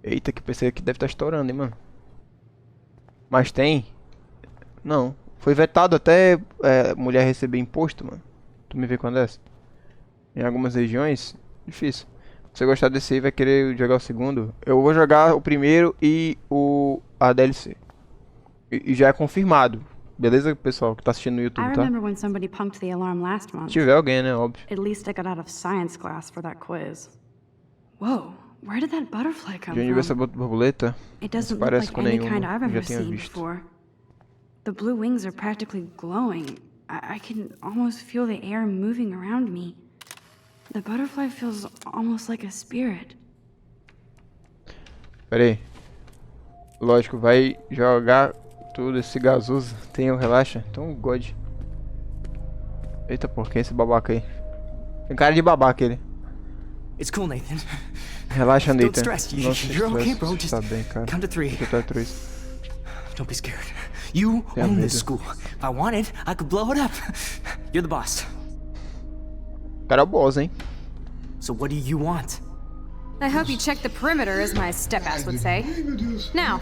Speaker 1: Eita, que PC aqui deve estar estourando, hein, mano. Mas tem? Não. Foi vetado até mulher receber imposto, mano. Tu me vê quando é essa? Em algumas regiões, difícil. Se você gostar desse aí, vai querer jogar o segundo. Eu vou jogar o primeiro e a DLC. E já é confirmado. Beleza, pessoal que tá assistindo no
Speaker 3: I
Speaker 1: YouTube, tá?
Speaker 3: remember when somebody punked the alarm last month.
Speaker 1: Se tiver alguém, né? Óbvio.
Speaker 3: At least I got out of science class for that quiz. Whoa, where did that butterfly come
Speaker 1: De onde veio essa
Speaker 3: from?
Speaker 1: borboleta?
Speaker 3: It doesn't look
Speaker 1: parece
Speaker 3: like
Speaker 1: com
Speaker 3: any
Speaker 1: nenhuma.
Speaker 3: kind I've
Speaker 1: Eu já
Speaker 3: ever
Speaker 1: tinha
Speaker 3: seen
Speaker 1: visto.
Speaker 3: before. The blue wings are practically glowing. I can almost feel the air moving around me. The butterfly feels almost like a spirit.
Speaker 1: Pera aí. Lógico, vai jogar tudo esse gasoso. Tem um relaxa? Então, God. Eita, por quem é esse babaca aí? Tem cara de babaca ele.
Speaker 7: It's cool, Nathan.
Speaker 1: Relaxa,
Speaker 7: Don't
Speaker 1: Nathan.
Speaker 7: stress.
Speaker 1: Não se
Speaker 7: You're okay,
Speaker 1: estresse,
Speaker 7: bro.
Speaker 1: você
Speaker 7: Just
Speaker 1: tá bem, cara.
Speaker 7: count to 3.
Speaker 1: Deixa eu três.
Speaker 7: Don't be scared. You
Speaker 1: Tenha
Speaker 7: own
Speaker 1: medo.
Speaker 7: this school. If I wanted, I could blow it up. You're the boss.
Speaker 1: Cara é o boss, hein?
Speaker 7: So what do you want?
Speaker 9: I hope you check the perimeter, as my step-ass would say. Now,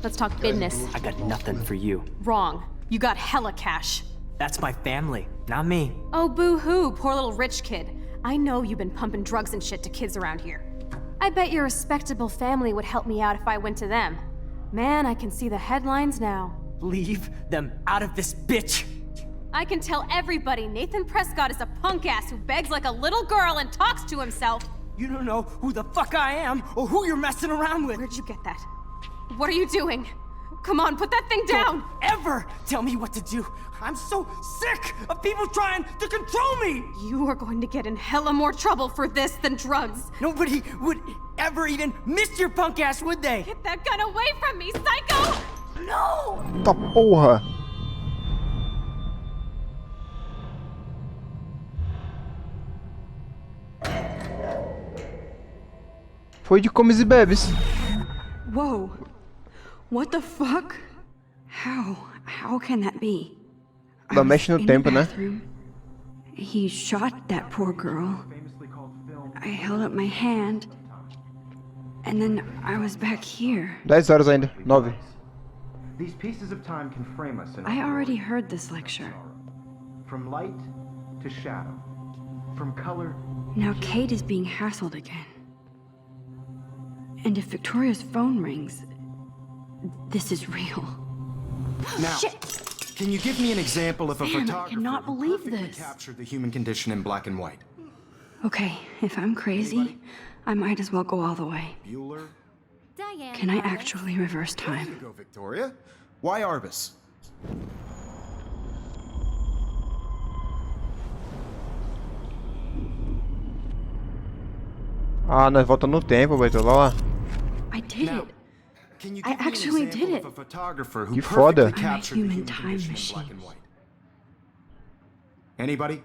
Speaker 9: let's talk business.
Speaker 7: I got nothing for you.
Speaker 9: Wrong. You got hella cash.
Speaker 7: That's my family, not me.
Speaker 9: Oh, boo-hoo, poor little rich kid. I know you've been pumping drugs and shit to kids around here. I bet your respectable family would help me out if I went to them. Man, I can see the headlines now.
Speaker 7: Leave them out of this bitch.
Speaker 9: I can tell everybody Nathan Prescott is a punk ass who begs like a little girl and talks to himself.
Speaker 7: You don't know who the fuck I am or who you're messing around with.
Speaker 9: Where'd you get that? What are you doing? Come on, put that thing down!
Speaker 7: Don't ever tell me what to do. I'm so sick of people trying to control me.
Speaker 9: You are going to get in hella more trouble for this than drugs.
Speaker 7: Nobody would ever even miss your punk ass, would they?
Speaker 9: Get that gun away from me, psycho! No!
Speaker 1: Tá porra! Foi de comes e bebes.
Speaker 3: Whoa. What the fuck? How can that be?
Speaker 1: Ela
Speaker 3: I was
Speaker 1: mexe no
Speaker 3: in the
Speaker 1: tempo, né?
Speaker 3: bathroom. He shot that poor girl. I held up my hand. And then I was back here.
Speaker 1: 10 horas ainda. 9.
Speaker 4: These pieces of time can frame us in
Speaker 3: I
Speaker 4: our
Speaker 3: already
Speaker 4: world.
Speaker 3: heard this lecture.
Speaker 4: From light to shadow, from color.
Speaker 3: Now Kate is being hassled again. And if Victoria's phone rings, this is real.
Speaker 4: Now, can you give me an example of a
Speaker 3: Man, I
Speaker 4: photographer
Speaker 3: cannot
Speaker 4: who
Speaker 3: believe
Speaker 4: perfectly
Speaker 3: this.
Speaker 4: captured the human condition in black and white?
Speaker 3: Okay, if I'm crazy, I might as well go all the way.
Speaker 4: Bueller?
Speaker 5: Diane.
Speaker 3: Can I actually reverse
Speaker 4: There you
Speaker 3: time?
Speaker 4: go, Victoria. Why Arbus?
Speaker 1: Ah, nós voltamos no tempo, Baitola, ó.
Speaker 3: I did
Speaker 4: Now,
Speaker 3: it.
Speaker 4: can you
Speaker 3: I
Speaker 4: give me an
Speaker 3: actually
Speaker 4: example
Speaker 3: did
Speaker 4: of a
Speaker 3: it.
Speaker 4: photographer who
Speaker 1: Que foda.
Speaker 4: perfectly
Speaker 3: I'm a
Speaker 4: captured the
Speaker 3: human
Speaker 4: human
Speaker 3: time
Speaker 4: condition in black
Speaker 3: machine.
Speaker 4: and white? Anybody?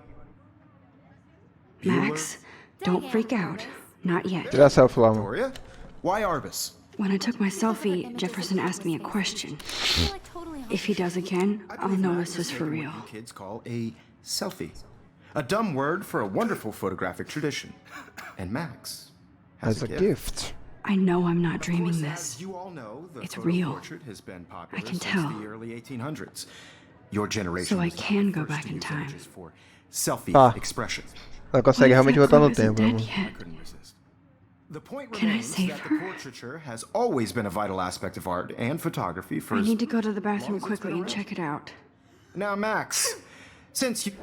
Speaker 3: Max, don't freak out. Not yet.
Speaker 1: Tira a selfie lá, mano.
Speaker 4: Victoria? Why Arbus?
Speaker 3: When I took my selfie, Jefferson asked me a question. If he does again,
Speaker 4: I
Speaker 3: I'll
Speaker 4: believe
Speaker 3: know
Speaker 4: Max
Speaker 3: this is
Speaker 4: has
Speaker 3: for
Speaker 4: taken
Speaker 3: real.
Speaker 4: what you kids call a selfie. A dumb word for a wonderful photographic tradition. And Max has
Speaker 1: As a gift.
Speaker 3: I know I'm not
Speaker 4: Of
Speaker 3: dreaming
Speaker 4: course,
Speaker 3: this.
Speaker 4: as you all know, the
Speaker 3: It's
Speaker 4: photo
Speaker 3: real.
Speaker 4: portrait has been popular
Speaker 3: I can
Speaker 4: since
Speaker 3: tell.
Speaker 4: the early 1800s. Your generation
Speaker 3: So I
Speaker 4: was not
Speaker 3: can
Speaker 4: the
Speaker 3: go
Speaker 4: first
Speaker 3: back
Speaker 4: to
Speaker 3: in
Speaker 4: use
Speaker 3: time.
Speaker 4: images for selfie
Speaker 1: Tá.
Speaker 4: expression.
Speaker 1: Ela
Speaker 3: What
Speaker 1: consegue
Speaker 3: if
Speaker 1: realmente
Speaker 3: that
Speaker 1: voltar
Speaker 3: girl
Speaker 1: no
Speaker 3: isn't
Speaker 1: tempo, né,
Speaker 3: dead
Speaker 1: mano?
Speaker 4: I
Speaker 3: yet?
Speaker 4: couldn't resist. The point
Speaker 3: Can I
Speaker 4: remains
Speaker 3: save
Speaker 4: that
Speaker 3: her?
Speaker 4: the portraiture has always been a vital aspect of art and photography for
Speaker 3: I
Speaker 4: as
Speaker 3: need to go to the bathroom
Speaker 4: long as it's been
Speaker 3: quickly and
Speaker 4: around.
Speaker 3: check it out.
Speaker 4: Now, Max, since you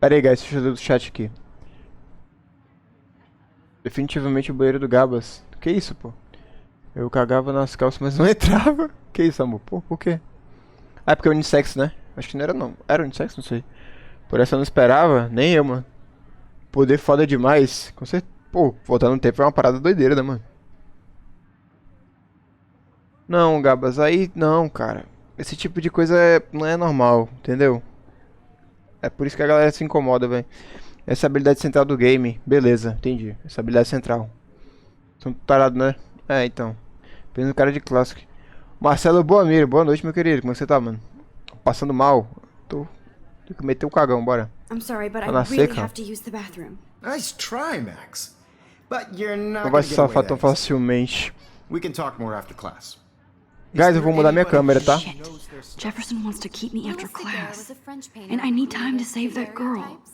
Speaker 1: Pera aí, guys, deixa eu ler do chat aqui. Definitivamente o banheiro do Gabas. Que isso, pô? Eu cagava nas calças, mas não entrava. Que isso, amor? Pô, por quê? Ah, é porque é unissex, né? Acho que não era, não. Era unissex? Não sei. Por essa eu não esperava. Nem eu, mano. Poder foda demais. Com certeza. Pô, voltar no tempo é uma parada doideira, né, mano? Não, Gabas, aí não, cara. Esse tipo de coisa não é normal, entendeu? É por isso que a galera se incomoda, velho. Essa habilidade central do game. Beleza, entendi. Essa habilidade central. São tarado, né? É, então. Apenas um cara de clássico. Marcelo Boamiro, boa noite, meu querido. Como é que você tá, mano? Passando mal? Tenho que meter o cagão, bora.
Speaker 3: I'm sorry, but
Speaker 1: Tá na seca.
Speaker 3: use the bathroom.
Speaker 4: nice try, Max, but you're not
Speaker 1: Não vai
Speaker 4: gonna
Speaker 1: se
Speaker 4: get away
Speaker 1: safar
Speaker 4: that
Speaker 1: tão
Speaker 4: easy.
Speaker 1: facilmente.
Speaker 4: We can talk more after class.
Speaker 1: Guys, eu vou mudar minha câmera, tá?
Speaker 3: Shit. Jefferson wants to keep me after
Speaker 5: Louis Daguerre was
Speaker 3: class.
Speaker 5: a French painter
Speaker 3: And I need
Speaker 5: who
Speaker 3: time to
Speaker 5: created
Speaker 3: save that girl.
Speaker 5: daguerreotypes,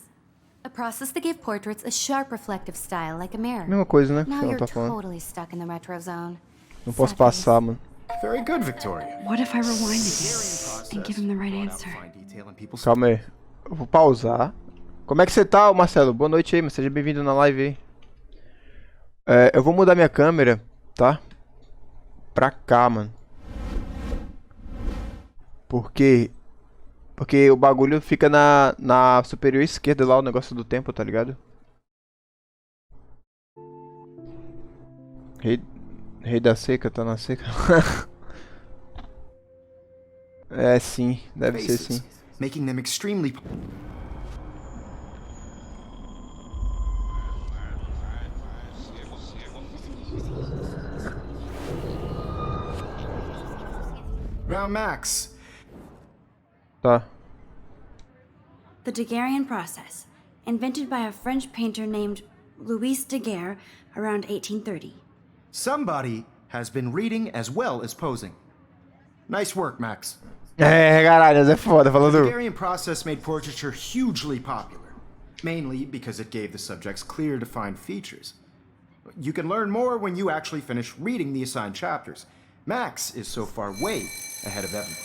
Speaker 5: a process that gave portraits a sharp reflective style like a mirror.
Speaker 1: Mesma coisa, né? Que
Speaker 5: Now
Speaker 1: ela
Speaker 5: you're
Speaker 1: tá falando.
Speaker 5: totally stuck in the retro zone.
Speaker 1: Não posso passar, mano.
Speaker 4: Very good, Victoria.
Speaker 3: What if I rewind it and give him the right answer?
Speaker 1: Calma aí. Eu vou pausar. Como é que você tá, Marcelo? Boa noite aí, mas seja bem-vindo na live aí. Eu vou mudar minha câmera, tá? Pra cá, mano. Porque o bagulho fica na superior esquerda lá, o negócio do tempo, tá ligado? Rei da seca, tá na seca. É, sim, deve ser sim.
Speaker 4: Making them extremely Now, Max.
Speaker 1: Tá.
Speaker 3: The Daguerrean process, invented by a French painter named Louis Daguerre around 1830.
Speaker 4: Somebody has been reading as well as posing. Nice work, Max.
Speaker 1: Caralho, é foda,
Speaker 4: The
Speaker 1: falando.
Speaker 4: Daguerrean process made portraiture hugely popular, mainly because it gave the subjects clear, defined features. You can learn more when you actually finish reading the assigned chapters. Max is so far way ahead of everyone.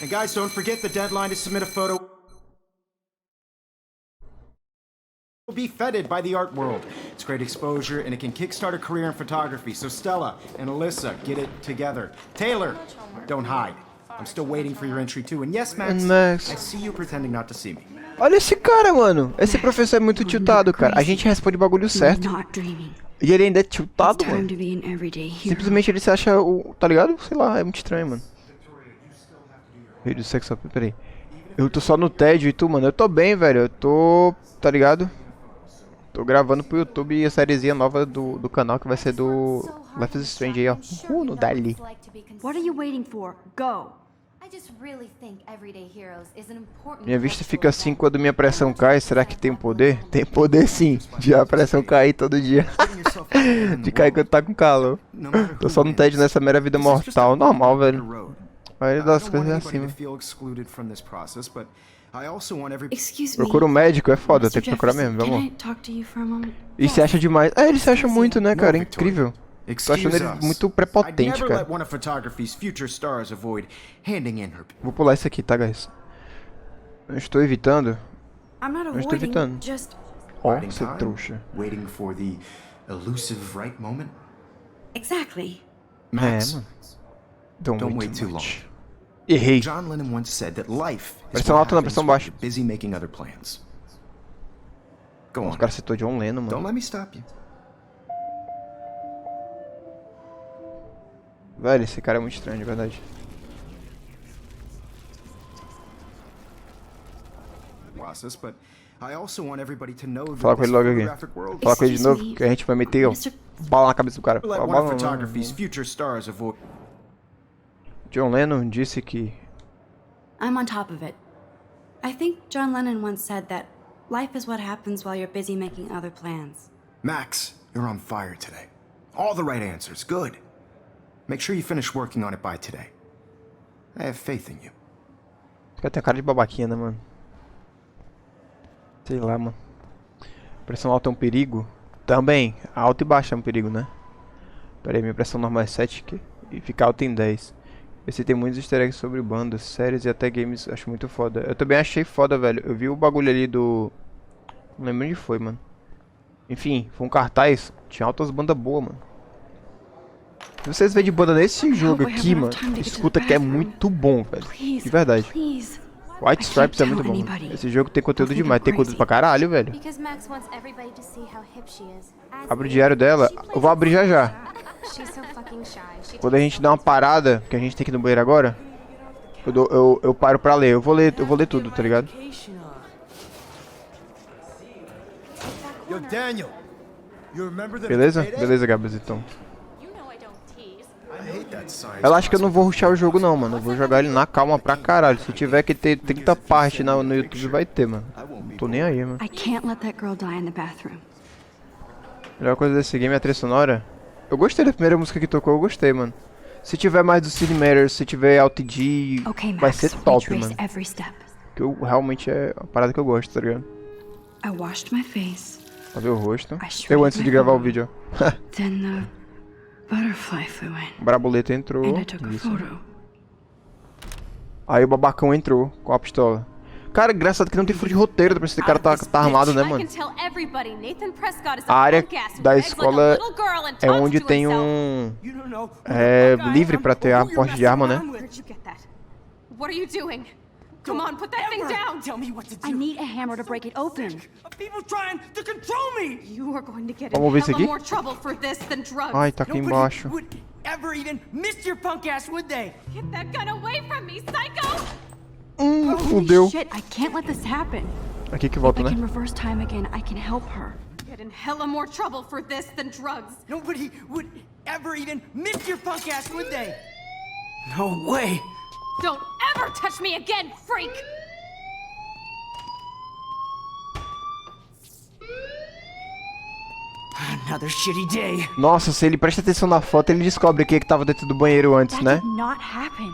Speaker 4: And guys, don't forget the deadline to submit a photo will be feted by the art world. It's great exposure and it can kickstart a career in photography. So Stella and Alyssa, get it together. Taylor, don't hide. I'm still waiting for your entry too. And yes, Max, I see you pretending not to see me.
Speaker 1: Olha esse cara, mano. Esse professor é muito tiltado, cara. A gente responde o bagulho certo. E ele ainda é tiltado, mano. Simplesmente ele se acha o... Tá ligado? Sei lá, é muito estranho, mano. Vídeo sexo... Peraí. Eu tô só no tédio e tu, mano. Eu tô bem, velho. Eu tô... Tá ligado? Tô gravando pro YouTube a sériezinha nova do canal que vai ser do Life is Strange aí, ó. No Dali.
Speaker 3: What are you waiting for? Go!
Speaker 1: Minha vista fica assim quando minha pressão cai. Será que tem poder? Tem poder sim, de a pressão cair todo dia. De cair quando tá com calor. Tô só no tédio nessa mera vida mortal. Normal, velho. A maioria das coisas é assim, mano. Procura um médico, é foda, tem que procurar mesmo, vamos. E se acha demais. Ele se acha muito, né, cara? É incrível. Tô achando ele muito prepotente, cara. Vou pular isso aqui, tá, guys? Eu estou evitando. Eu estou evitando. Ó, você trouxa.
Speaker 3: Exactly.
Speaker 1: Mano. Don't wait too long. Errei. Pressão alta na pressão baixa. Os caras citou John Lennon, mano. Velho, esse cara é muito estranho, de verdade. Fala com ele logo aqui. Fala com ele de novo, que a gente vai meter, ó, bala na cabeça do cara. John Lennon disse que...
Speaker 3: I'm on top of it. I think John Lennon once said that life is what happens while you're busy making other plans.
Speaker 4: Max, you're on fire today. All the right answers, good. Make sure you finish working on it by today. I have faith in you.
Speaker 1: Esse cara tem cara de babaquinha, né, mano? Sei lá, mano. Pressão alta é um perigo? Também. Alta e baixa é um perigo, né? Pera aí, minha pressão normal é 7 aqui. E fica alta em 10. Esse tem muitos easter eggs sobre bandas, séries e até games. Acho muito foda. Eu também achei foda, velho. Eu vi o bagulho ali do... Não lembro onde foi, mano. Enfim, foi um cartaz. Tinha altas bandas boas, mano. Se vocês verem de banda nesse jogo aqui, mano, escuta que é muito bom, velho. De verdade. White Stripes é muito bom. Esse jogo tem conteúdo demais. Tem conteúdo pra caralho, velho. Abre o diário dela. Eu vou abrir já já. Quando a gente dá uma parada, que a gente tem que ir no banheiro agora, eu paro pra ler. Eu vou ler tudo, tá ligado? Beleza? Beleza, Gabazitão. Ela acha que eu não vou rushar o jogo não, mano. Eu vou jogar ele na calma pra caralho. Se tiver que ter 30 partes no YouTube, vai ter, mano. Não tô nem aí, mano. A melhor coisa desse game é a trilha sonora. Eu gostei da primeira música que tocou, eu gostei, mano. Se tiver mais do Cinematters, se tiver Alt G, vai ser top, mano. Que realmente é a parada que eu gosto, tá ligado?
Speaker 3: I washed my face.
Speaker 1: Pra ver o rosto.
Speaker 3: I
Speaker 1: Eu antes
Speaker 3: shredded
Speaker 1: de
Speaker 3: my
Speaker 1: gravar o
Speaker 3: phone.
Speaker 1: vídeo, ó.
Speaker 3: Then the butterfly flew in,
Speaker 1: O Braboleta entrou.
Speaker 3: and I took a
Speaker 1: Isso.
Speaker 3: photo.
Speaker 1: Aí o babacão entrou com a pistola. Cara, engraçado que não tem furo de roteiro, pra esse cara tá armado, né,
Speaker 9: I
Speaker 1: mano?
Speaker 9: can tell everybody Nathan Prescott is
Speaker 1: A
Speaker 9: a
Speaker 1: área
Speaker 9: punk ass who
Speaker 1: da
Speaker 9: acts like a
Speaker 1: escola
Speaker 9: little girl and
Speaker 1: é
Speaker 9: talks
Speaker 1: onde
Speaker 9: to
Speaker 1: tem
Speaker 9: himself.
Speaker 1: um...
Speaker 7: You don't know who
Speaker 1: É
Speaker 7: the fuck I
Speaker 1: livre
Speaker 7: am
Speaker 1: pra ter
Speaker 7: or
Speaker 1: a
Speaker 7: who you're
Speaker 1: porte de
Speaker 7: messing
Speaker 1: arma, né?
Speaker 7: around with.
Speaker 9: Where'd you get that? What are you doing? Come on, put that thing
Speaker 7: Ever
Speaker 9: down!
Speaker 7: Tell me what to do.
Speaker 3: I need a hammer to break it open.
Speaker 7: Of people trying to control me.
Speaker 9: You are going to get
Speaker 1: Vamos
Speaker 9: in
Speaker 1: ver isso
Speaker 9: hella
Speaker 1: aqui?
Speaker 9: more trouble for this than drugs.
Speaker 1: Ai, tá aqui
Speaker 7: Nobody
Speaker 1: embaixo.
Speaker 7: would ever even miss your punk ass, would they?
Speaker 9: Get that gun away from me, psycho!
Speaker 1: Fudeu.
Speaker 3: Shit, I can't let this happen.
Speaker 1: Aqui que
Speaker 3: If
Speaker 1: volta,
Speaker 3: I
Speaker 1: né?
Speaker 3: can reverse time again, I can help her.
Speaker 9: Get in hella more trouble for this than drugs.
Speaker 7: Nobody would ever even miss your punk ass, would they? No way.
Speaker 9: Don't ever touch me again, freak!
Speaker 7: Another shitty day.
Speaker 1: Nossa, se ele presta atenção na foto, ele descobre que tava dentro do banheiro antes,
Speaker 3: That
Speaker 1: né?
Speaker 3: did not happen.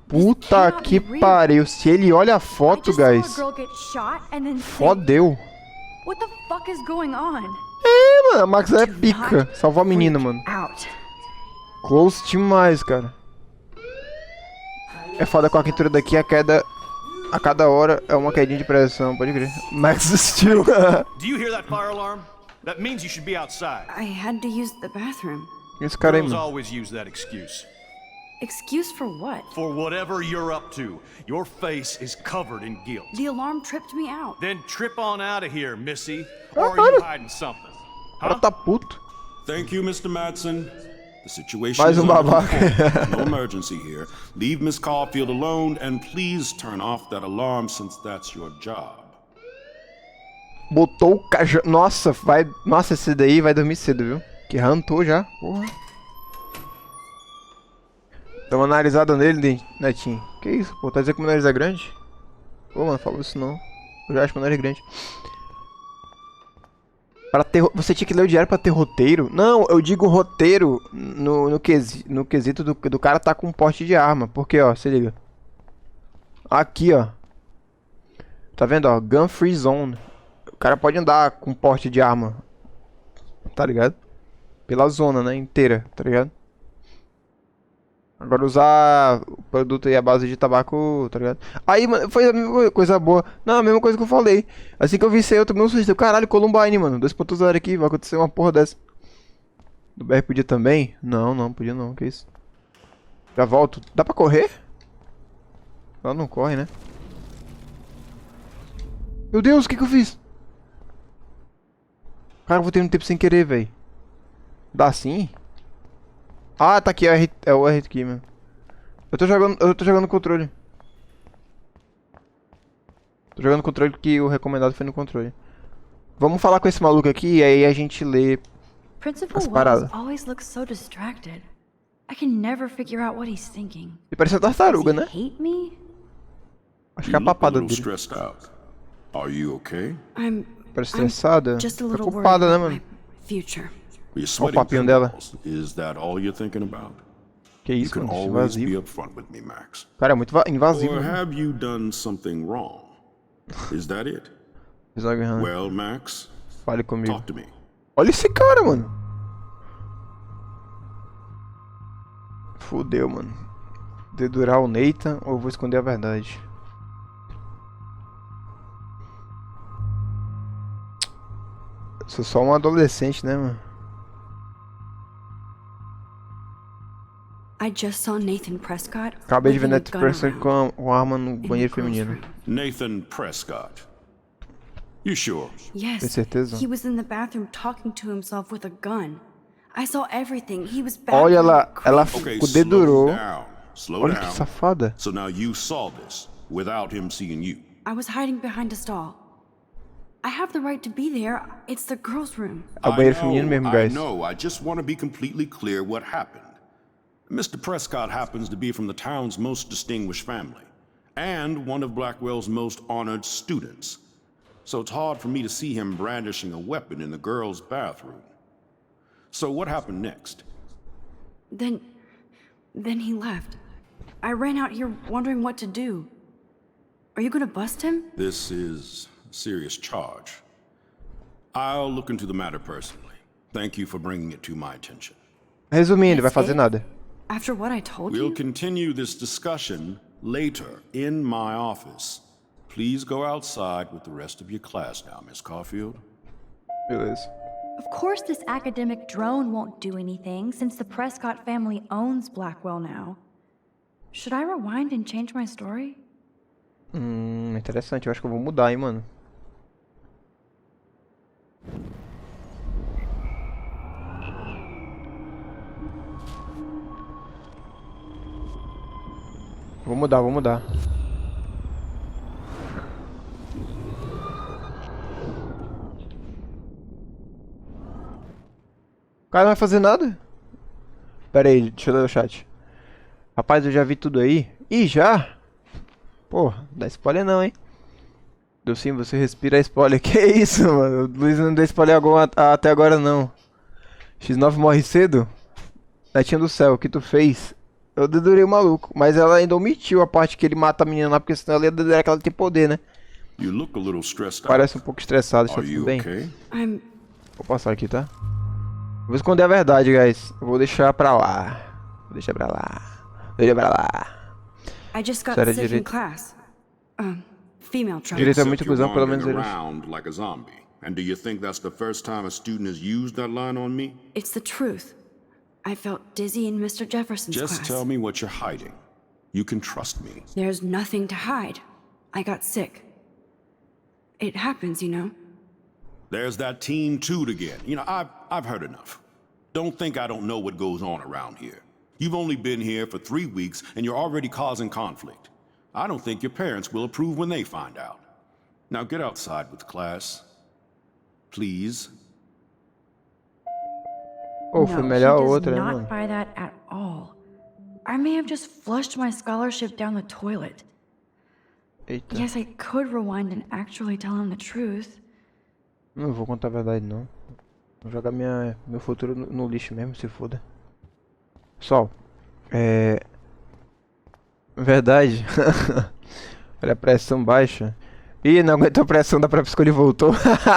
Speaker 1: Puta
Speaker 3: cannot
Speaker 1: que
Speaker 3: be real.
Speaker 1: pariu. Se ele olha a
Speaker 3: I
Speaker 1: foto,
Speaker 3: just saw a
Speaker 1: guys,
Speaker 3: girl get shot and then say,
Speaker 1: fodeu.
Speaker 3: what the fuck is going on?
Speaker 1: É, mano, a Max é pica. Salvou a menina, mano.
Speaker 3: Out.
Speaker 1: Close demais, cara. É foda com a quintura daqui, a queda... A cada hora é uma quedinha de pressão, pode crer. Max Steel.
Speaker 10: Do you hear that fire alarm? That means you should be outside.
Speaker 3: I had to use the bathroom.
Speaker 1: Esse cara aí,
Speaker 10: Girls
Speaker 1: mano.
Speaker 10: always use that excuse.
Speaker 3: Excuse for what?
Speaker 10: For whatever you're up to, your face is covered in guilt.
Speaker 3: The alarm tripped me out.
Speaker 10: Then trip on out of here, Missy.
Speaker 1: Ah,
Speaker 10: Or are you
Speaker 1: para.
Speaker 10: hiding something?
Speaker 1: O cara tá puto.
Speaker 11: Thank you, Mr. Madsen. The situation
Speaker 1: Mais
Speaker 11: is
Speaker 1: um
Speaker 11: under
Speaker 1: babaca.
Speaker 11: control. No emergency here. Leave Miss Caulfield alone and please turn off that alarm since that's your job.
Speaker 1: Botou o cajão. Nossa, vai. Nossa, esse daí vai dormir cedo, viu? Que rantou já. Porra. Dá uma analisada nele, Netinho. Que isso, pô? Tá dizendo que o meu nariz é grande? Pô, mano, fala isso não. Eu já acho que o meu nariz é grande. Pra ter, você tinha que ler o diário pra ter roteiro? Não, eu digo roteiro no quesito do cara tá com um porte de arma. Porque, ó, se liga. Aqui, ó. Tá vendo, ó? Gun Free Zone. O cara pode andar com porte de arma. Tá ligado? Pela zona, né? Inteira, tá ligado? Agora usar o produto aí à base de tabaco, tá ligado? Aí, mano, foi a mesma coisa boa. Não, a mesma coisa que eu falei. Assim que eu vi isso aí, eu tomei um susto. Caralho, Columbine, mano. 2.0 aqui, vai acontecer uma porra dessa. Do BR podia também? Não, não, podia não, que isso. Já volto. Dá pra correr? Ela não corre, né? Meu Deus, o que que eu fiz? Cara, eu vou ter um tempo sem querer, velho. Dá sim? Ah, tá aqui, é o R aqui, mano. Eu tô jogando controle. Tô jogando controle porque o recomendado foi no controle. Vamos falar com esse maluco aqui e aí a gente lê
Speaker 3: Principal
Speaker 1: as
Speaker 3: Wells
Speaker 1: paradas.
Speaker 3: always looks so distracted. I can never figure out what he's thinking.
Speaker 1: Ele parece uma tartaruga,
Speaker 3: Does he
Speaker 1: né?
Speaker 3: hate me?
Speaker 1: Acho que é a
Speaker 11: You look a
Speaker 1: papada
Speaker 11: little
Speaker 1: dele.
Speaker 11: stressed out. Are you okay?
Speaker 3: I'm
Speaker 1: Parece estressada.
Speaker 3: just a little worried
Speaker 1: Preocupada, né,
Speaker 3: about
Speaker 1: mano?
Speaker 3: my future.
Speaker 11: You're
Speaker 1: Olha o
Speaker 11: sweating
Speaker 1: papinho dela.
Speaker 11: pills. Is that all you're thinking about?
Speaker 1: Que
Speaker 11: You
Speaker 1: isso,
Speaker 11: can
Speaker 1: mano?
Speaker 11: always be
Speaker 1: Invasivo.
Speaker 11: upfront with me, Max.
Speaker 1: Cara, é muito invasivo,
Speaker 11: Or
Speaker 1: mano.
Speaker 11: have you done something wrong? Is that it? Well, Max,
Speaker 1: Fale comigo.
Speaker 11: talk to me.
Speaker 1: Olha esse cara, mano. Fudeu, mano. Dedurar o Nathan ou eu vou esconder a verdade? Sou só um adolescente, né, mano?
Speaker 3: I just saw Nathan Prescott.
Speaker 1: Acabei de ver
Speaker 3: waving a
Speaker 1: Neto
Speaker 3: gun
Speaker 1: Person
Speaker 3: around.
Speaker 1: com arma no
Speaker 3: the
Speaker 1: banheiro
Speaker 3: girls'
Speaker 1: feminino.
Speaker 3: room.
Speaker 11: Nathan Prescott. You sure?
Speaker 3: Yes.
Speaker 1: Tem certeza?
Speaker 3: He was in the bathroom talking to himself with a gun. I saw everything. He was
Speaker 1: Olha ela, ela
Speaker 11: Okay,
Speaker 1: o dedurou.
Speaker 11: slow down. Slow
Speaker 1: Olha que
Speaker 11: down.
Speaker 1: safada.
Speaker 11: So now you saw this without him seeing you.
Speaker 3: I was hiding behind a stall. I have the right to be there. It's the girls' room.
Speaker 1: É o banheiro feminino mesmo,
Speaker 11: I
Speaker 1: guys.
Speaker 11: know. I just want to be completely clear what happened. Mr. Prescott happens to be from the town's most distinguished family and one of Blackwell's most honored students. So it's hard for me to see him brandishing a weapon in the girls' bathroom. So what happened next?
Speaker 3: Then he left. I ran out here wondering what to do. Are you gonna bust him?
Speaker 11: This is a serious charge. I'll look into the matter personally. Thank you for bringing it to my attention.
Speaker 1: Resumindo, vai fazer nada.
Speaker 3: After what I told
Speaker 11: We'll
Speaker 3: you?
Speaker 11: continue this discussion later in my office. Please go outside with the rest of your class now, Miss Caulfield.
Speaker 1: Beleza.
Speaker 3: Of course this academic drone won't do anything, since the Prescott family owns Blackwell now. Should I rewind and change my story?
Speaker 1: Interessante. Eu acho que eu vou mudar, hein, mano. Vou mudar, vou mudar. O cara não vai fazer nada? Pera aí, deixa eu ler o chat. Rapaz, eu já vi tudo aí. Ih, já? Porra, dá spoiler não, hein? Sim, você respira spoiler. Que isso, mano? O Luiz não deu spoiler até agora, não. X9 morre cedo? Netinha do céu, o que tu fez? Eu dedurei o maluco, mas ela ainda omitiu a parte que ele mata a menina lá, porque senão ela ia dedurar que ela tem poder, né?
Speaker 11: You look a little stressed out.
Speaker 1: Parece um pouco estressado, está tudo bem? Vou passar aqui, tá? Vou esconder a verdade, guys. Eu vou deixar pra lá. Vou deixar pra lá. Deixa pra lá.
Speaker 3: I just got
Speaker 1: Sério,
Speaker 3: sick in
Speaker 1: direito.
Speaker 3: class. Female trouble.
Speaker 1: Direito é muito
Speaker 11: Except you're
Speaker 1: cuzão, pelo menos
Speaker 11: wandering
Speaker 1: eles.
Speaker 11: around like a zombie. And do you think that's the first time a student has used that line on me?
Speaker 3: It's the truth. I felt dizzy in Mr. Jefferson's
Speaker 11: Just
Speaker 3: class.
Speaker 11: tell me what you're hiding. You can trust me.
Speaker 3: There's nothing to hide. I got sick. It happens, you know.
Speaker 11: There's that team toot again. You know, I've heard enough. Don't think I don't know what goes on around here. You've only been here for 3 weeks and you're already causing conflict. I don't think your parents will approve when they find out. Now get outside with class. Please.
Speaker 1: Ou foi melhor a
Speaker 3: he does
Speaker 1: outra, né,
Speaker 3: not
Speaker 1: mano?
Speaker 3: buy that at all. I may have just flushed my scholarship down the toilet.
Speaker 1: Eita.
Speaker 3: Yes, I could rewind and actually tell him the truth.
Speaker 1: Não vou contar a verdade, não. Vou jogar meu futuro no lixo mesmo, se foda. Pessoal, verdade. Olha a pressão baixa. Ih, não aguentou a pressão da própria escolha e voltou.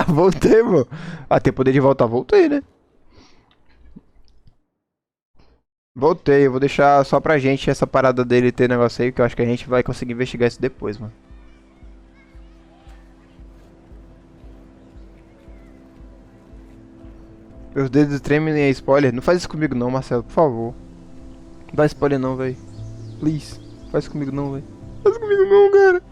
Speaker 1: Voltei, mano. Ah, tem poder de voltar, voltei, né? Voltei, eu vou deixar só pra gente essa parada dele ter negócio aí, que eu acho que a gente vai conseguir investigar isso depois, mano. Meus dedos tremem em spoiler. Não faz isso comigo não, Marcelo, por favor. Não dá spoiler não, velho. Please. Faz isso comigo não, velho. Faz isso comigo não, cara.